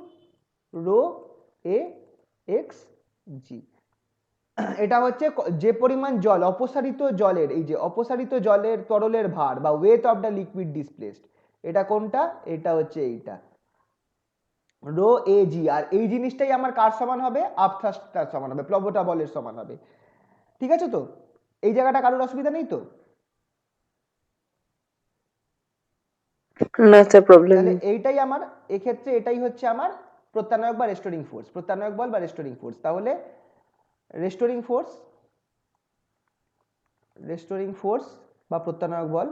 rho A x g. এটা হচ্ছে যে পরিমাণ জল অপসারিত জলের, এই যে অপসারিত জলের তরলের ভার বা wait of the liquid displaced, এটা কোনটা? এটা হচ্ছে এইটা রো এ জি। আর এই জিনিসটাই আমার কার সমান হবে? আপথ্রাস্টটার সমান হবে, প্লবতা বলের সমান হবে। ঠিক আছে তো? এই জায়গাটা কারোর অসুবিধা নেই তো? না স্যার, প্রবলেম তাহলে নেই। এইটাই আমার, এক্ষেত্রে এটাই হচ্ছে আমার প্রত্যানয়ক বা রেস্টোরিং ফোর্স, প্রত্যানয়ক বল বা রেস্টোরিং ফোর্স। তাহলে রেস্টোরিং ফোর্স বা প্রত্যানয়ক বল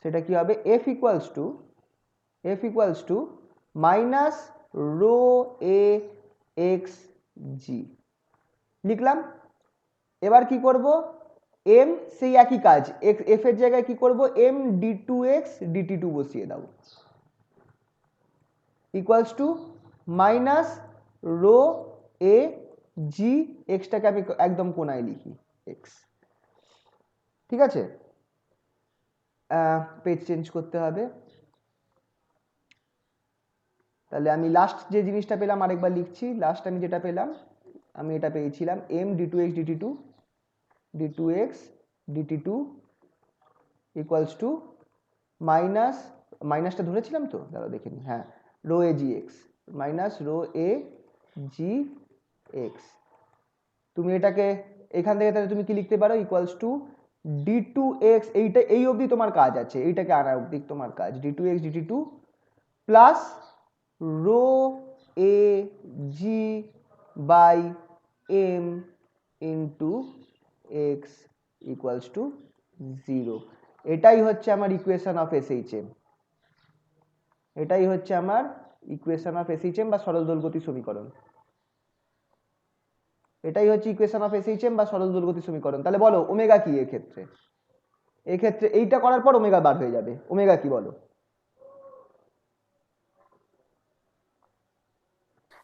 সেটা কি হবে? F equals to minus rho A x g লিখলাম। এবার কি করব? m সেই একই কাজ, f এর জায়গায় কি করব? m d2x dt2 বসিয়ে দাও, ইকুয়ালস টু মাইনাস রো এ জি, এক্সটাকে আমি একদম কোনায় লিখি x। ঠিক আছে, পেজ চেঞ্জ করতে হবে। তাহলে আমি লাস্ট যে জিনিসটা পেলাম আরেকবার লিখছি। লাস্ট আমি যেটা পেলাম, আমি এটা পেয়েছিলাম m d2x dt2 equals to minus, মাইনাসটা ধরেছিলাম তো, দাঁড়াও দেখে নিই, হ্যাঁ, রো এ জি এক্স মাইনাস রো এ জি এক্স। তুমি এটাকে এখান থেকে তাহলে তুমি কি লিখতে পারো? ইকুয়ালস টু d2x, এইটা এই অবধি তোমার কাজ আছে, এইটাকে আনা অবধি তোমার কাজ, d2x dt2 plus rho A G by m into x equals to 0। এটাই হচ্ছে আমার ইকুয়েশন অফ এসএইচএম, এটাই হচ্ছে আমার ইকুয়েশন অফ এসএইচএম বা সরল দোলগতি সমীকরণ। এটাই হচ্ছে ইকুয়েশন অফ এসএইচএম বা সরল দোলগতি সমীকরণ। তাহলে বলো ওমেগা কি এক্ষেত্রে? এক্ষেত্রে এইটা করার পর ওমেগা বার হয়ে যাবে। ওমেগা কি বলো?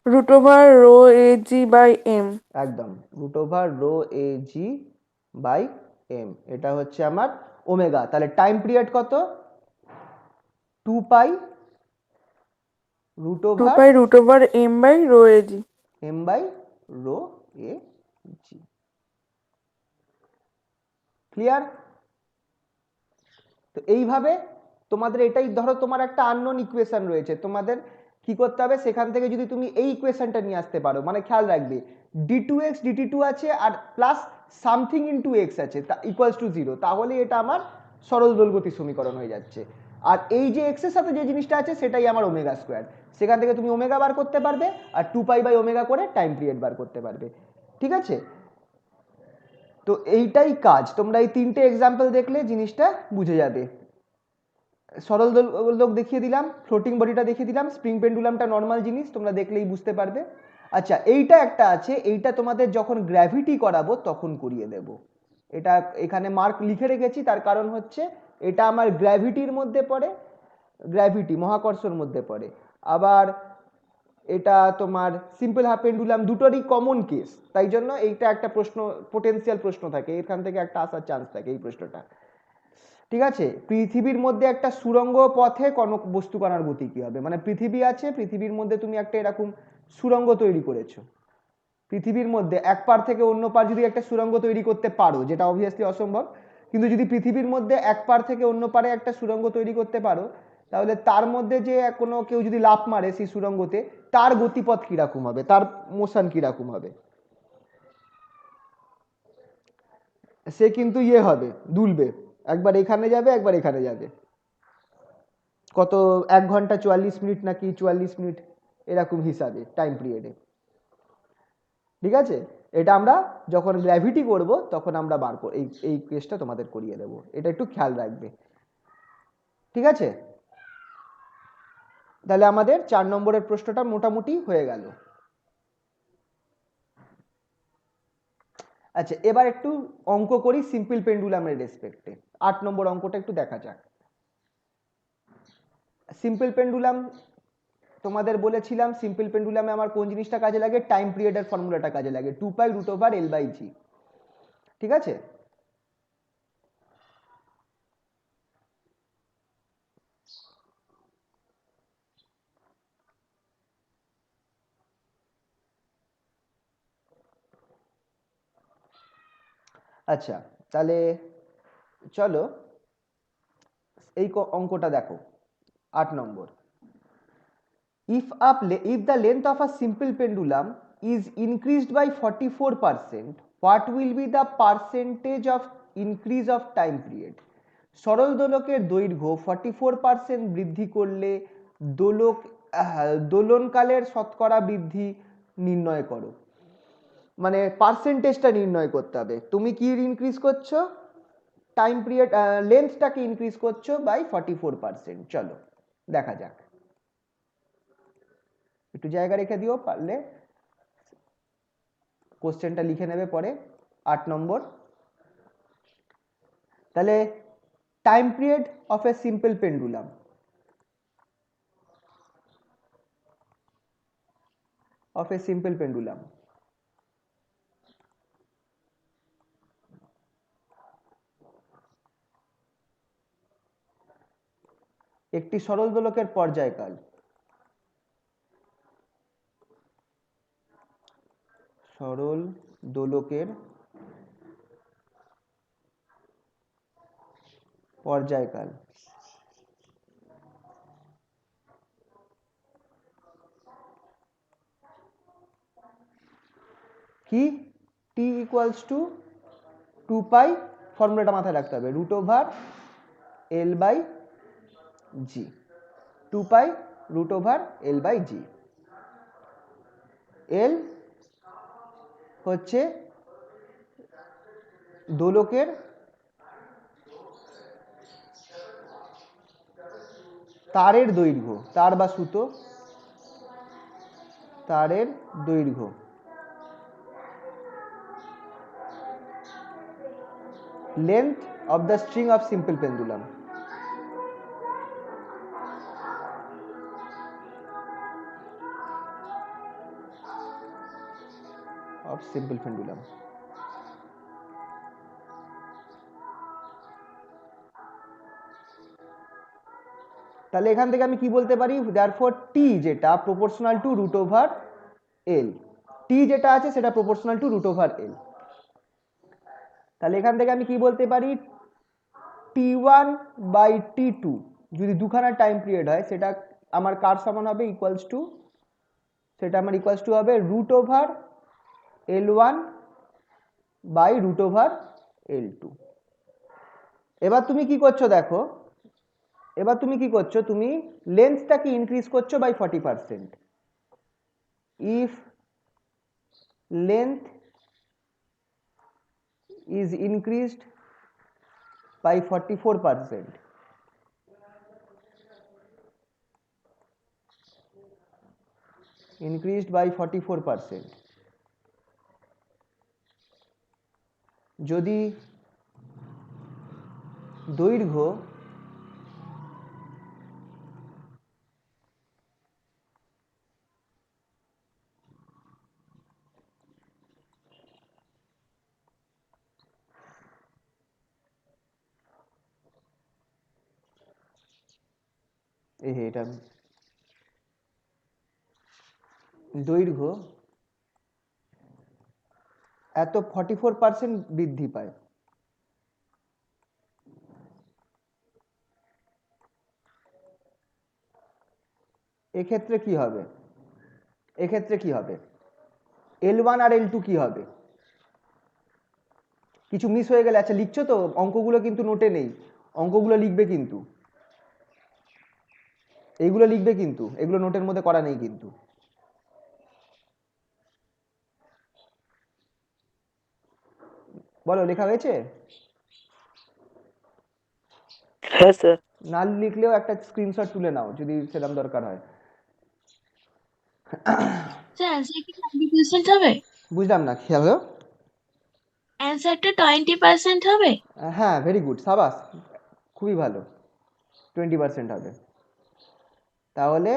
root over rho ag by m. একদম, root over rho A G by M, এটা হচ্ছে আমার ওমেগা। তাহলে টাইম পিরিয়ড কত? 2 pi root 2 over pi root over m by rho ag. M by rho A G. Clear? তো এইভাবে তোমাদের, এটাই ধরো তোমার একটা আননোন ইকুয়েশন রয়েছে, তোমাদের কি করতে হবে? সেখান থেকে যদি তুমি এই ইকুয়েশনটা নিয়ে আসতে পারো, মানে খেয়াল রাখবে d2x dt2 আছে আর প্লাস সামথিং ইন্টু এক্স আছে, তা ইকুয়ালস টু 0, তাহলে এটা আমার সরল দোলগতি সমীকরণ হয়ে যাচ্ছে। আর এই যে এক্স এর সাথে যে জিনিসটা আছে সেটাই আমার ওমেগা স্কোয়ার, সেখান থেকে তুমি ওমেগা বার করতে পারবে আর 2 পাই বাই ওমেগা করে টাইম পিরিয়ড বার করতে পারবে। ঠিক আছে, তো এইটাই কাজ। তোমরা এই তিনটে এক্সাম্পল দেখলে জিনিসটা বুঝে যাবে। সরল দোলক দেখিয়ে দিলাম, ফ্লোটিং বডিটা দেখিয়ে দিলাম, স্প্রিং পেন্ডুলামটা নর্মাল জিনিস, তোমরা দেখলেই বুঝতে পারবে। আচ্ছা, এইটা একটা আছে, এইটা তোমাদের যখন গ্র্যাভিটি করাবো তখন করিয়ে দেব। এটা এখানে মার্ক লিখে রেখেছি, তার কারণ হচ্ছে এটা আমার গ্র্যাভিটির মধ্যে পড়ে, গ্র্যাভিটি মহাকর্ষর মধ্যে পড়ে। আবার এটা তোমার সিম্পল হাফ পেন্ডুলাম, দুটোরই কমন কেস, তাই জন্য এইটা একটা প্রশ্ন, পোটেনশিয়াল প্রশ্ন থাকে, এখান থেকে একটা আসার চান্স থাকে এই প্রশ্নটা। ঠিক আছে, পৃথিবীর মধ্যে একটা সুড়ঙ্গ পথে বস্তু কণার গতি কি হবে? মানে পৃথিবী আছে, পৃথিবীর মধ্যে তুমি একটা এরকম সুড়ঙ্গ তৈরি করেছো, পৃথিবীর মধ্যে এক পার থেকে অন্য পার যদি একটা সুড়ঙ্গ তৈরি করতে পারো, যেটা অবভিয়াসলি অসম্ভব, কিন্তু যদি পৃথিবীর মধ্যে এক পার থেকে অন্য পারে একটা সুড়ঙ্গ তৈরি করতে পারো, তাহলে তার মধ্যে যে কোনো কেউ যদি লাফ মারে সেই সুড়ঙ্গতে, তার গতিপথ কিরকম হবে, তার মোশন কিরকম হবে, সে কিন্তু হবে, দুলবে, একবার এখানে যাবে একবার এখানে যাবে। কত 1 ঘন্টা 44 মিনিট নাকি 44 মিনিট এরকম হিসাবে টাইম পিরিয়ডে। ঠিক আছে, এটা আমরা যখন গ্র্যাভিটি করব তখন আমরা বার করব, এই কেসটা তোমাদের করিয়ে দেবো, এটা একটু খেয়াল রাখবে। ঠিক আছে, তাহলে আমাদের 4 নম্বরের প্রশ্নটা মোটামুটি হয়ে গেল। আচ্ছা, এবার একটু অঙ্ক করি সিম্পল পেন্ডুলামের রেসপেক্টে। 8 নম্বর অঙ্কটা একটু দেখা যাক। সিম্পল পেন্ডুলাম তোমাদের বলেছিলাম, সিম্পল পেন্ডুলামে আমার কোন জিনিসটা কাজে লাগে, টাইম পিরিয়ডের ফর্মুলাটা কাজে লাগে, 2π√L/g। ঠিক আছে, আচ্ছা তাহলে চলো এই অঙ্কটা দেখো। 8 নম্বর, if the length of a simple pendulum is increased by 44%, what will be the percentage of increase of time period? সরল দোলকের দৈর্ঘ্য 44% বৃদ্ধি করলে দোলনকালের শতকরা বৃদ্ধি নির্ণয় করো। মানে পার্সেন্টেজটা নির্ণয় করতে হবে। তুমি কি ইনক্রিজ করছো, টাইম পিরিয়ড লেন্থটাকে ইনক্রিজ করছো বাই 44%। চলো দেখা যাক, একটু জায়গা রেখে দিও, পারলে কোশ্চেনটা লিখে নেবে পরে। 8 নম্বর, তাহলে time period of a simple pendulum, একটি সরল দোলকের পর্যায়কাল, সরল দোলকের পর্যায়কাল কি, টি ইকুয়ালস টু 2π, ফর্মুলাটা মাথায় রাখতে হবে, √L/g, 2π√L/g। L হচ্ছে দোলকের তারের দৈর্ঘ্য, তার বা সুতো, তারের দৈর্ঘ্য, length of the string of simple pendulum, তাহলে এখান থেকে আমি কি বলতে পারি, দেয়ারফর টি যেটা প্রপোর্শনাল টু √L, টি যেটা আছে সেটা প্রপোর্শনাল টু √L। তাহলে এখান থেকে আমি কি বলতে পারি, T1/T2 যদি দুখানা টাইম পিরিয়ড হয়, সেটা আমার কার সমান হবে, সেটা আমার ইকুয়ালস টু হবে √L1/√L2। এবার তুমি কি করছো দেখো, তুমি লেন্থটাকে ইনক্রিজ করছো by 40%। If length is increased by 44%, যদি দৈর্ঘ্য এটা দৈর্ঘ্য এত 44% বৃদ্ধি পায়, এক্ষেত্রে কি হবে? এক্ষেত্রে কি হবে? L1 আর L2 কি হবে? কিছু মিস হয়ে গেলে? আচ্ছা লিখছো তো? অঙ্কগুলো কিন্তু নোটে নেই, অঙ্কগুলো লিখবে কিন্তু, এইগুলো লিখবে কিন্তু, এগুলো নোটের মধ্যে করা নেই কিন্তু। বলো, লেখা হয়েছে? হ্যাঁ স্যার। না লিখলেও একটা স্ক্রিনশট তুলে নাও যদি সেরকম দরকার হয়। স্যার অ্যান্সার কি 20% হবে? বুঝলাম না, খেয়াল হলো? অ্যান্সারটা 20% হবে? হ্যাঁ, ভেরি গুড, সাবাস, খুবই ভালো, 20% হবে। তাহলে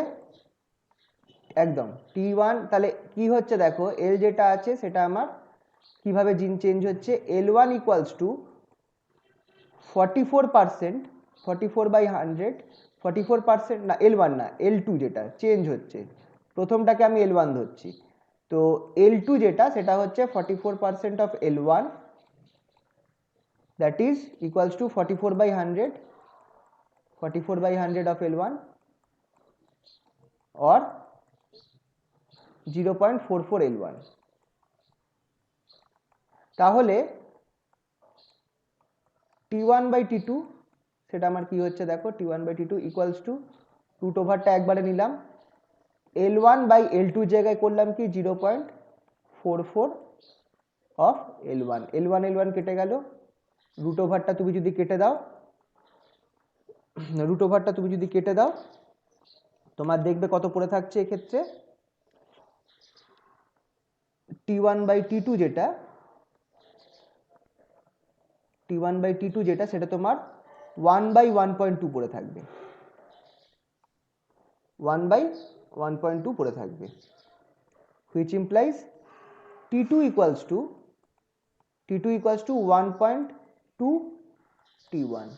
একদম T1 তাহলে কি হচ্ছে দেখো, L যেটা আছে সেটা আমার কিভাবে চেঞ্জ হচ্ছে, L1 ইকুয়ালস টু 44%, 44/100, 44% না, L1 না, L2 যেটা চেঞ্জ হচ্ছে, প্রথমটাকে আমি L1 ধরছি, তো L2 যেটা সেটা হচ্ছে 44% of L1, that is equals two 44/100, 44/100 of L1 or 0.44 L1। তাহলে T1/T2 সেটা আমার কি হচ্ছে দেখো, T1/T2 ইকুয়ালস টু রুট ওভারটা একবারে নিলাম, L1/L2 জায়গায় করলাম কি 0.44 অফ L1, L1 কেটে গেল, রুট ওভারটা তুমি যদি কেটে দাও, রুট ওভারটা তুমি যদি কেটে দাও তোমার দেখবে কত পড়ে থাকছে এক্ষেত্রে, T1/T2 যেটা, T1/T2 যেটা সেটা তোমার 1/1.2 পড়ে থাকবে, 1/1.2 পড়ে থাকবে, which implies T2 equals to 1.2 T1।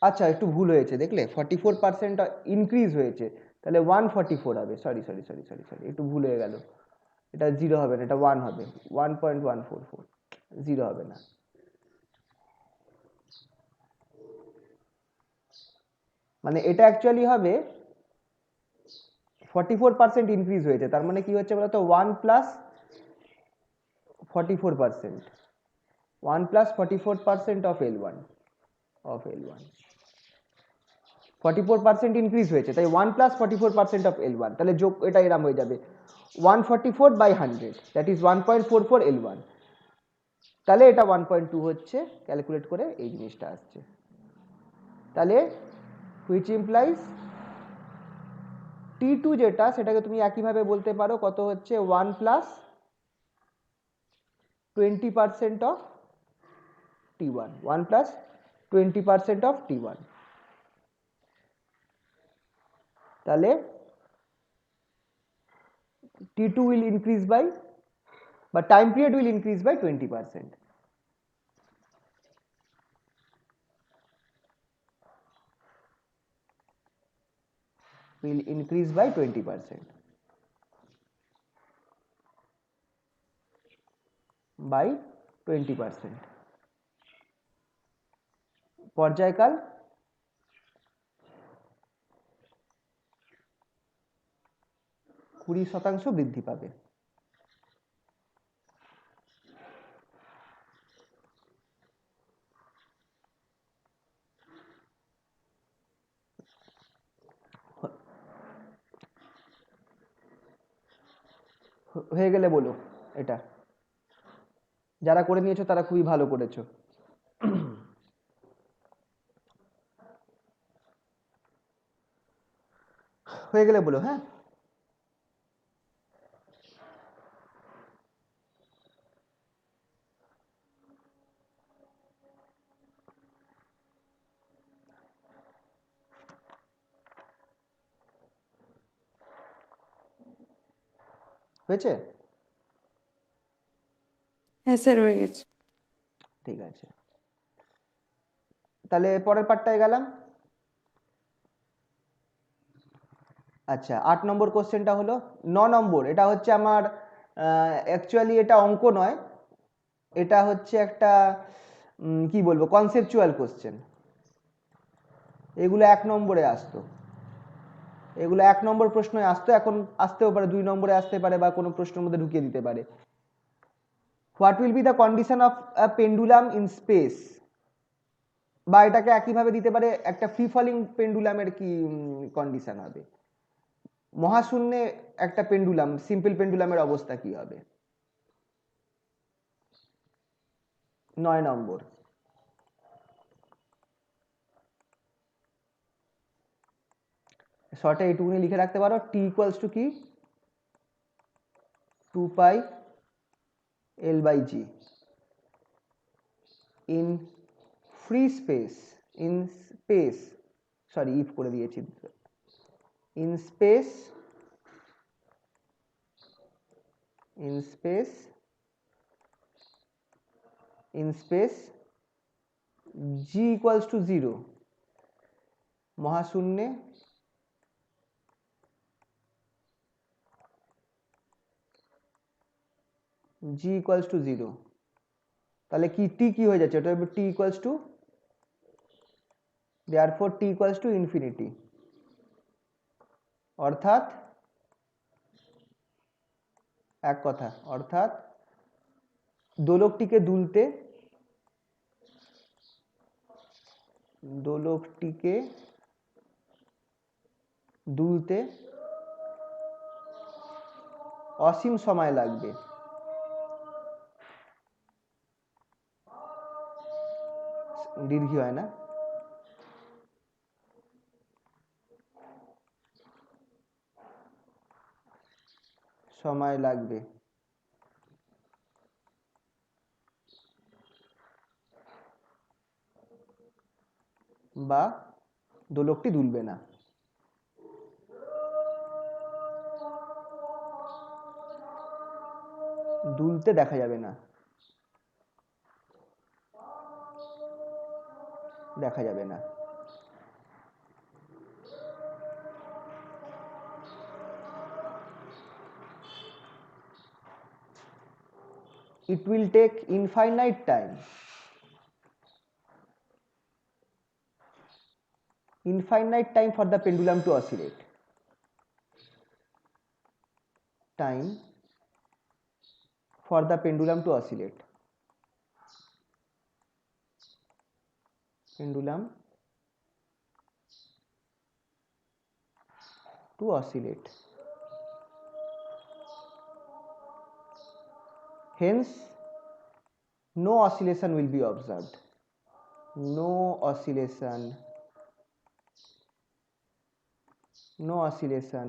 আচ্ছা একটু ভুল হয়েছে দেখলে, 44% ইনক্রিজ হয়েছে, তাহলে 144 হবে, sorry sorry sorry sorry sorry, একটু ভুল হয়ে গেল, এটা 0 হবে না, এটা 1 হবে, 1.144, 0 হবে না। মানে এটা অ্যাকচুয়ালি হবে 44% ইনক্রিজ হয়েছে, তার মানে কি হচ্ছে বলতো, 1 plus 44%, 1 plus 44% of L1, of L1, 44% increase হয়েছে, তাই 1 প্লাস 44% অফ L1, তাহলে যোগ এটা এরম হয়ে যাবে 144/100, দ্যাট ইজ 1.44 L1, তাহলে এটা 1.2 হচ্ছে, ক্যালকুলেট করে এই জিনিসটা আসছে, তাহলে which implies T2 যেটা সেটাকে তুমি একইভাবে বলতে পারো কত হচ্ছে, 1 plus 20% of T1, 1 plus 20% of T1, তাহলে T2 will increase by, but time period will increase by 20%, will increase by 20%, by 20%, পর্যায়কাল 20% বৃদ্ধি পাবে। হয়ে গেলে বলো, এটা যারা করে নিয়েছো তারা খুবই ভালো করেছো। হয়ে গেলে বলো, হ্যাঁ। হয়েছে? হ্যাঁ স্যার হয়ে গেছে। ঠিক আছে, তাহলে পরের পার্টটায় গেলাম। আচ্ছা 8 নম্বর কোশ্চেনটা হলো 9 নম্বর, এটা হচ্ছে আমার অ্যাকচুয়ালি এটা অঙ্ক নয়, এটা হচ্ছে একটা কি বলবো, কনসেপচুয়াল কোশ্চেন, এগুলো 1 নম্বরে আসতো। এগুলো 1 নম্বর প্রশ্নে আসতো, এখন আসতেও পারে, 2 নম্বরে আসতে পারে বা কোনো প্রশ্নের মধ্যে ঢুকিয়ে দিতে পারে। What will be the condition of a pendulum in space, বা এটাকে একইভাবে দিতে পারে একটা ফ্রি ফলিং পেন্ডুলামের কি কন্ডিশন হবে, মহাশূন্যে একটা পেন্ডুলাম, সিম্পল পেন্ডুলামের অবস্থা কি হবে। 9 নম্বর, শর্টে এইটুকুনি লিখে রাখতে পারো, টি ইকুয়ালস টু কি 2 pi L by G in free space, in space, sorry if করে দিয়েছি, in space, in space, in space G equals to 0, মহাশূন্যে জি ইকুয়ালস টু 0, তাহলে কি টি কি হয়ে যাচ্ছে, এটা T equals to, therefore T equals to infinity, অর্থাৎ এক কথা, অর্থাৎ দোলকটিকে দুলতে, দোলকটিকে দুলতে অসীম সময় লাগবে, দীর্ঘ হয় না, সময় লাগবে, বা দোলকটি দুলবে না। দুলতে দেখা যাবে না, দেখা যাবে না। It will take infinite time, infinite time for the pendulum to oscillate, time for the pendulum to oscillate, pendulum to oscillate, hence no oscillation will be observed, no oscillation, no oscillation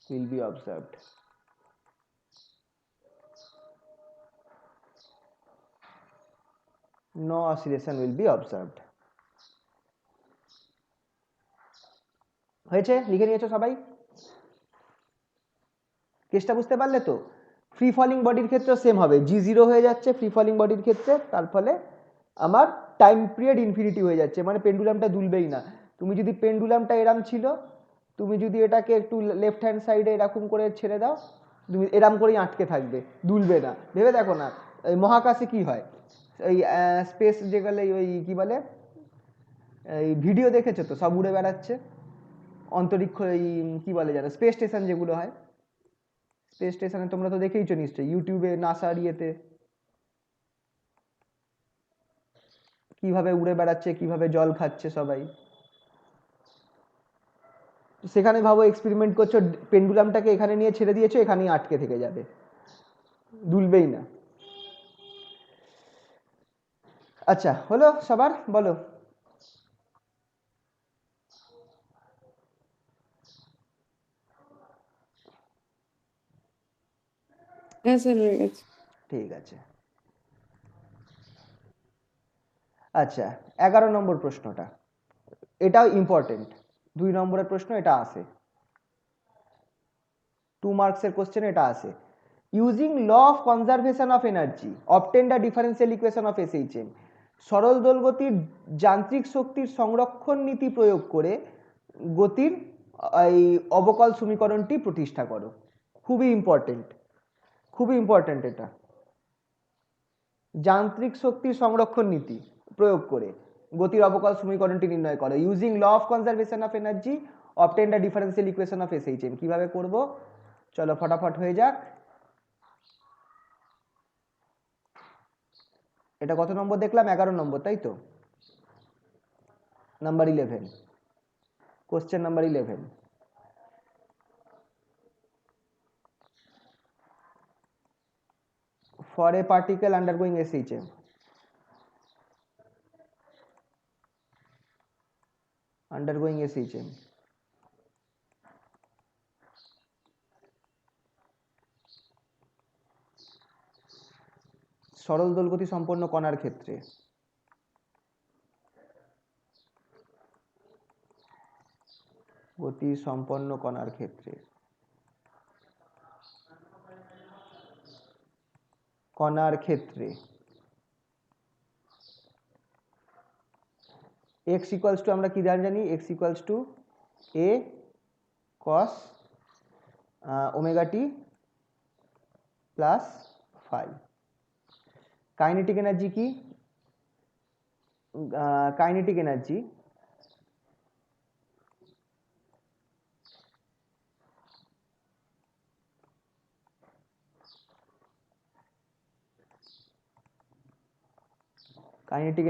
will be observed, no oscillation will be observed। হয়েছে, লিখে নিয়েছো সবাই, কেসটা বুঝতে পারলে তো। Free falling বডির ক্ষেত্রে সেম হবে, জি 0 হয়ে যাচ্ছে ফ্রি ফলিং বডির ক্ষেত্রে, তার ফলে আমার টাইম পিরিয়ড ইনফিনিটি হয়ে যাচ্ছে, মানে পেন্ডুলামটা দুলবেই না। তুমি যদি পেন্ডুলামটা এরম ছিল, তুমি যদি এটাকে একটু লেফট হ্যান্ড সাইডে এরকম করে ছেড়ে দাও, তুমি এরম করেই আটকে থাকবে, দুলবে না। ভেবে দেখো না, এই মহাকাশে কি হয়, এই স্পেস যেগুলো ওই কি বলে, এই ভিডিও দেখেছো তো, সব উড়ে বেড়াচ্ছে অন্তরিক্ষ, এই কি বলে জানো, স্পেস স্টেশন যেগুলো হয়, স্পেস স্টেশনে তোমরা তো দেখেইছো নিশ্চয়ই, ইউটিউবে নাসার ইয়েতে কিভাবে উড়ে বেড়াচ্ছে, কিভাবে জল খাচ্ছে সবাই। সেখানে ভাবো এক্সপেরিমেন্ট করছো, পেন্ডুলামটাকে এখানে নিয়ে ছেড়ে দিয়েছো, এখানেই আটকে থেকে যাবে, দুলবেই না। আচ্ছা হলো সবার, বলো। হ্যাঁ স্যার হয়ে গেছে। ঠিক আছে, আচ্ছা 11 নম্বর প্রশ্নটা, এটাও ইম্পর্টেন্ট, 2 নম্বরের প্রশ্ন এটা আসে, 2 মার্কসের কোশ্চেন এটা আসে। Using law of conservation of energy obtain the differential equation of SHM, সরল দোলগতির যান্ত্রিক শক্তির সংরক্ষণ নীতি প্রয়োগ করে গতির এই অবকল সমীকরণটি প্রতিষ্ঠা করো। খুবই ইম্পর্টেন্ট, খুবই ইম্পর্টেন্ট এটা। যান্ত্রিক শক্তির সংরক্ষণ নীতি প্রয়োগ করে গতির অবকল সমীকরণটি নির্ণয় করো, using law of conservation of energy obtain the differential equation of SHM। কিভাবে করব চলো ফটাফট হয়ে যাক। এটা কত নম্বর দেখলাম? 11 নম্বর, তাই তো? Number 11, question number 11। For a particle undergoing SHM, সরল দোলগতি সম্পন্ন কণার ক্ষেত্রে গতি সম্পন্ন কণার ক্ষেত্রে x ইকুয়ালস টু, আমরা কি জানি? x equals to a cos omega T plus phi. Kinetic energy কি? কাইনেটিক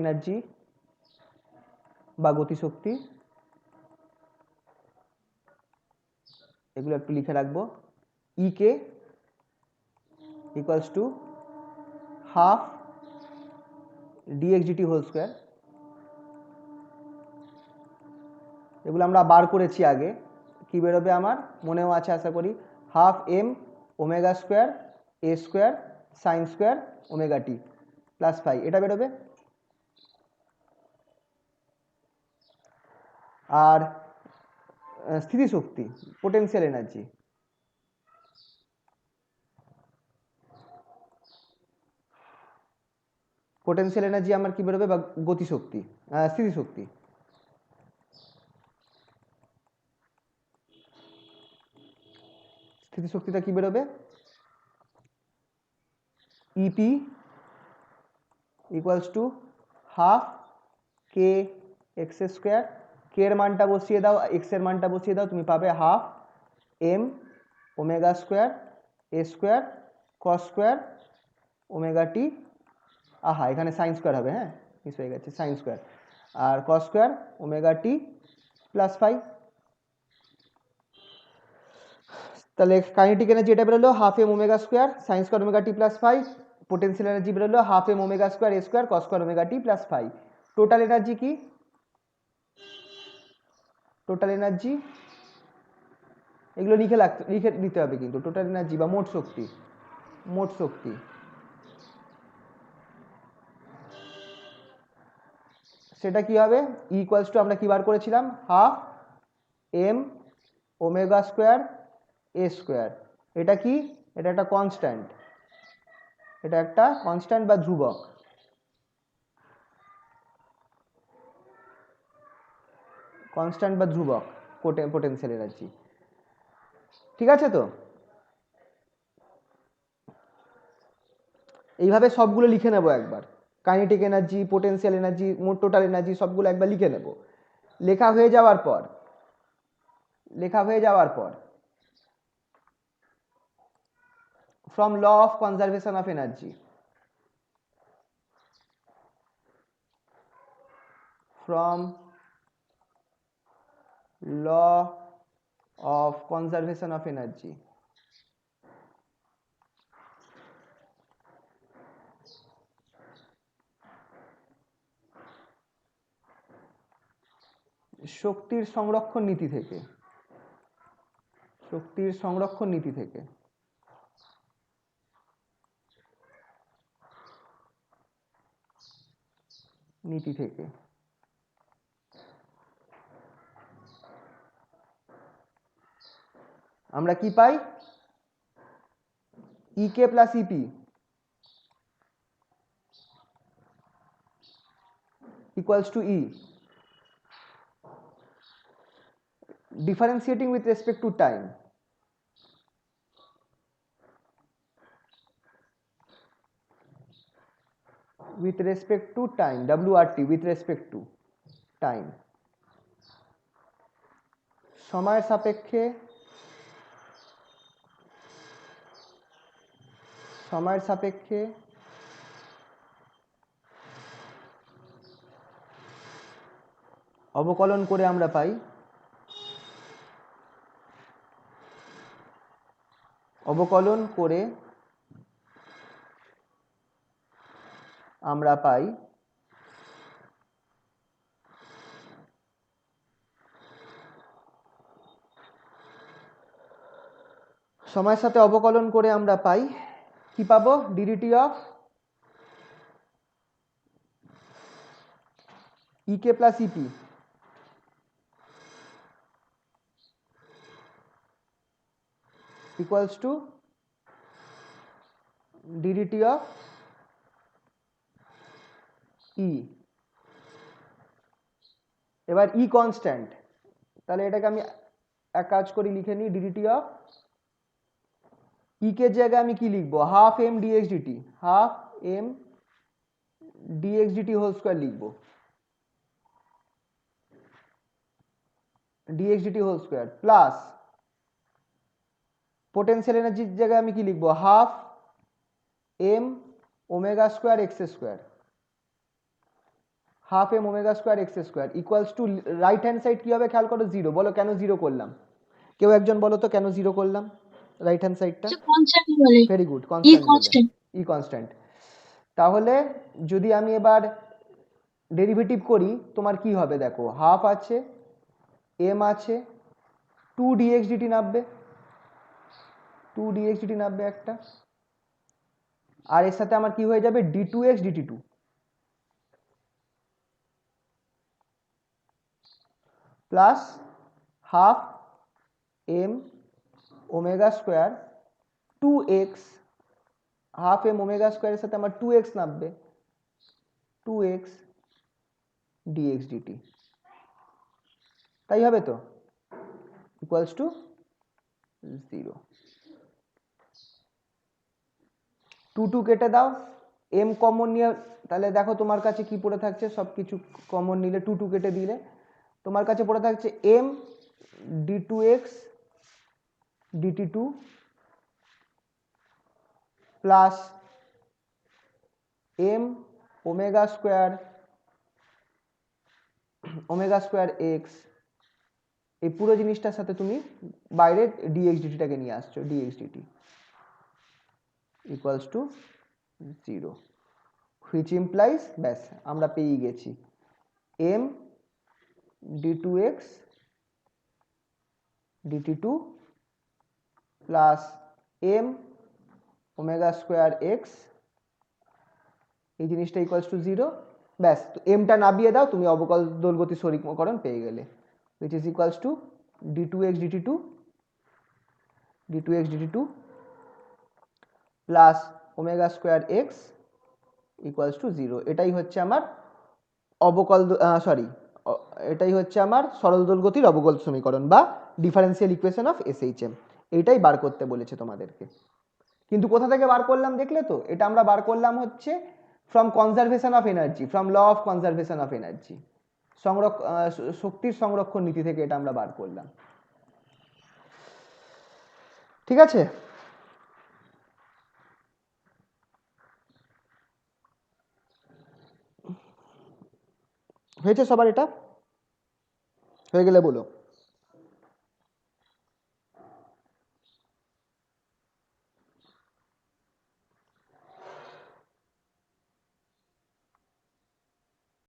এনার্জি বা গতিশক্তি, এগুলো একটু লিখে রাখবো। EK equals to half dx dt whole square. এগুলো আমরা বার করেছি আগে। কি বেরোবে আমার মনেও আছে আশা করি, half m omega square a square sine square omega T plus phi, এটা বেরোবে। আর স্থিতিশক্তি পোটেনশিয়াল এনার্জি, আমার কি বেরোবে? বা গতিশক্তি, স্থিতিশক্তি। স্থিতিশক্তিটা কি বেরোবে? EP equals to half K x square. K এর মানটা বসিয়ে দাও, এক্স এর মানটা বসিয়ে দাও, তুমি পাবে half m omega square a square cos square omega T, আহা এখানে সাইন স্কোয়ার হবে, হ্যাঁ মিস হয়ে গেছে, সাইন স্কোয়ার আর কস স্কোয়ার ওমেগা টি প্লাস ফাই। তাহলে কাইনেটিক এনার্জি এটা বেরোলো half m omega square sine square omega টি প্লাস ফাই। পোটেনশিয়াল এনার্জি বেরোলো half m omega square a square cos square omega T plus phi. Total energy কি? Total energy এগুলো লিখে দিতে হবে কিন্তু। টোটাল এনার্জি বা মোট শক্তি সেটা কি হবে? ইকুয়ালস টু, আমরা কি বার করেছিলাম? Half m omega square a square. এটা কি? এটা একটা কনস্ট্যান্ট, বা ধ্রুবক। পোটেনশিয়াল এনার্জি, ঠিক আছে তো? এইভাবে সবগুলো লিখে নেবো একবার। কাইনেটিক এনার্জি, পোটেনশিয়াল এনার্জি, মোট টোটাল এনার্জি সবগুলো একবার লিখে নেব। লেখা হয়ে যাওয়ার পর from law of conservation of energy, শক্তির সংরক্ষণ নীতি থেকে আমরা কি পাই? EK plus EP equals to E, differentiating with respect to time, WRT with respect to time. সময়ের সাপেক্ষে অবকলন করে আমরা পাই সময়ের সাথে অবকলন করে আমরা পাই কি পাবো d d t of E K plus E P equals to d d t of E. এবার ই কনস্ট্যান্ট, তাহলে এটাকে আমি এক কাজ করি লিখে নিই ডিডিটি অফ ই কে জায়গায় আমি কি লিখবো half m dx DT whole square লিখবো প্লাস পোটেনশিয়াল এনার্জির জায়গায় আমি কি লিখবো half m omega square x square equals to right hand side কি হবে খেয়াল করো জিরো। বলো কেন জিরো করলাম, কেউ একজন বলো তো কেন জিরো করলাম রাইট হ্যান্ড সাইডটা? কনস্ট্যান্ট বলে ভেরি গুড, ই কনস্ট্যান্ট কনস্ট্যান্ট। ই কনস্ট্যান্ট। তাহলে যদি আমি এবার ডেরিভেটিভ করি তোমার কি হবে দেখো হাফ আছে এম আছে 2 dx dt নামবে একটা, আর এর সাথে আমার কি হয়ে যাবে d2x dt2 plus half m omega square 2x half m omega স্কোয়ারের সাথে আমার 2x নামবে 2x dx dt, তাই হবে তো ইকুয়ালস টু 0। 2 কেটে দাও m কমন নিয়ে, তাহলে দেখো তোমার কাছে কি পড়ে থাকছে সব কিছু কমন নিলে 2 কেটে দিলে তোমার কাছে পড়ে থাকছে m d2x dt2 plus m omega square x, এই পুরো জিনিসটার সাথে তুমি বাইরে dx dt-টাকে নিয়ে আসছো dx dt equals to 0, which implies ব্যাস আমরা পেয়ে গেছি m d2x dt2 plus m omega square x, এই জিনিসটা ইকুয়ালস টু 0। ব্যাস এমটা নামিয়ে দাও তুমি অবকল দোলগতি সমীকরণ পেয়ে গেলে, which is equals to d2x dt2 plus omega square x equals to 0। এটাই হচ্ছে আমার এটাই হচ্ছে আমার সরল দোলগতির অবকল সমীকরণ বা ডিফারেন্সিয়াল ইকুয়েশন অফ এসএইচএম, এইটাই বার করতে বলেছে তোমাদেরকে। কিন্তু কোথা থেকে বার করলাম দেখলে তো, এটা আমরা বার করলাম হচ্ছে from conservation of energy, from law of conservation of energy, শক্তির সংরক্ষণ নীতি থেকে এটা আমরা বার করলাম। ঠিক আছে, হয়েছে সবার? এটা হয়ে গেলে বলো।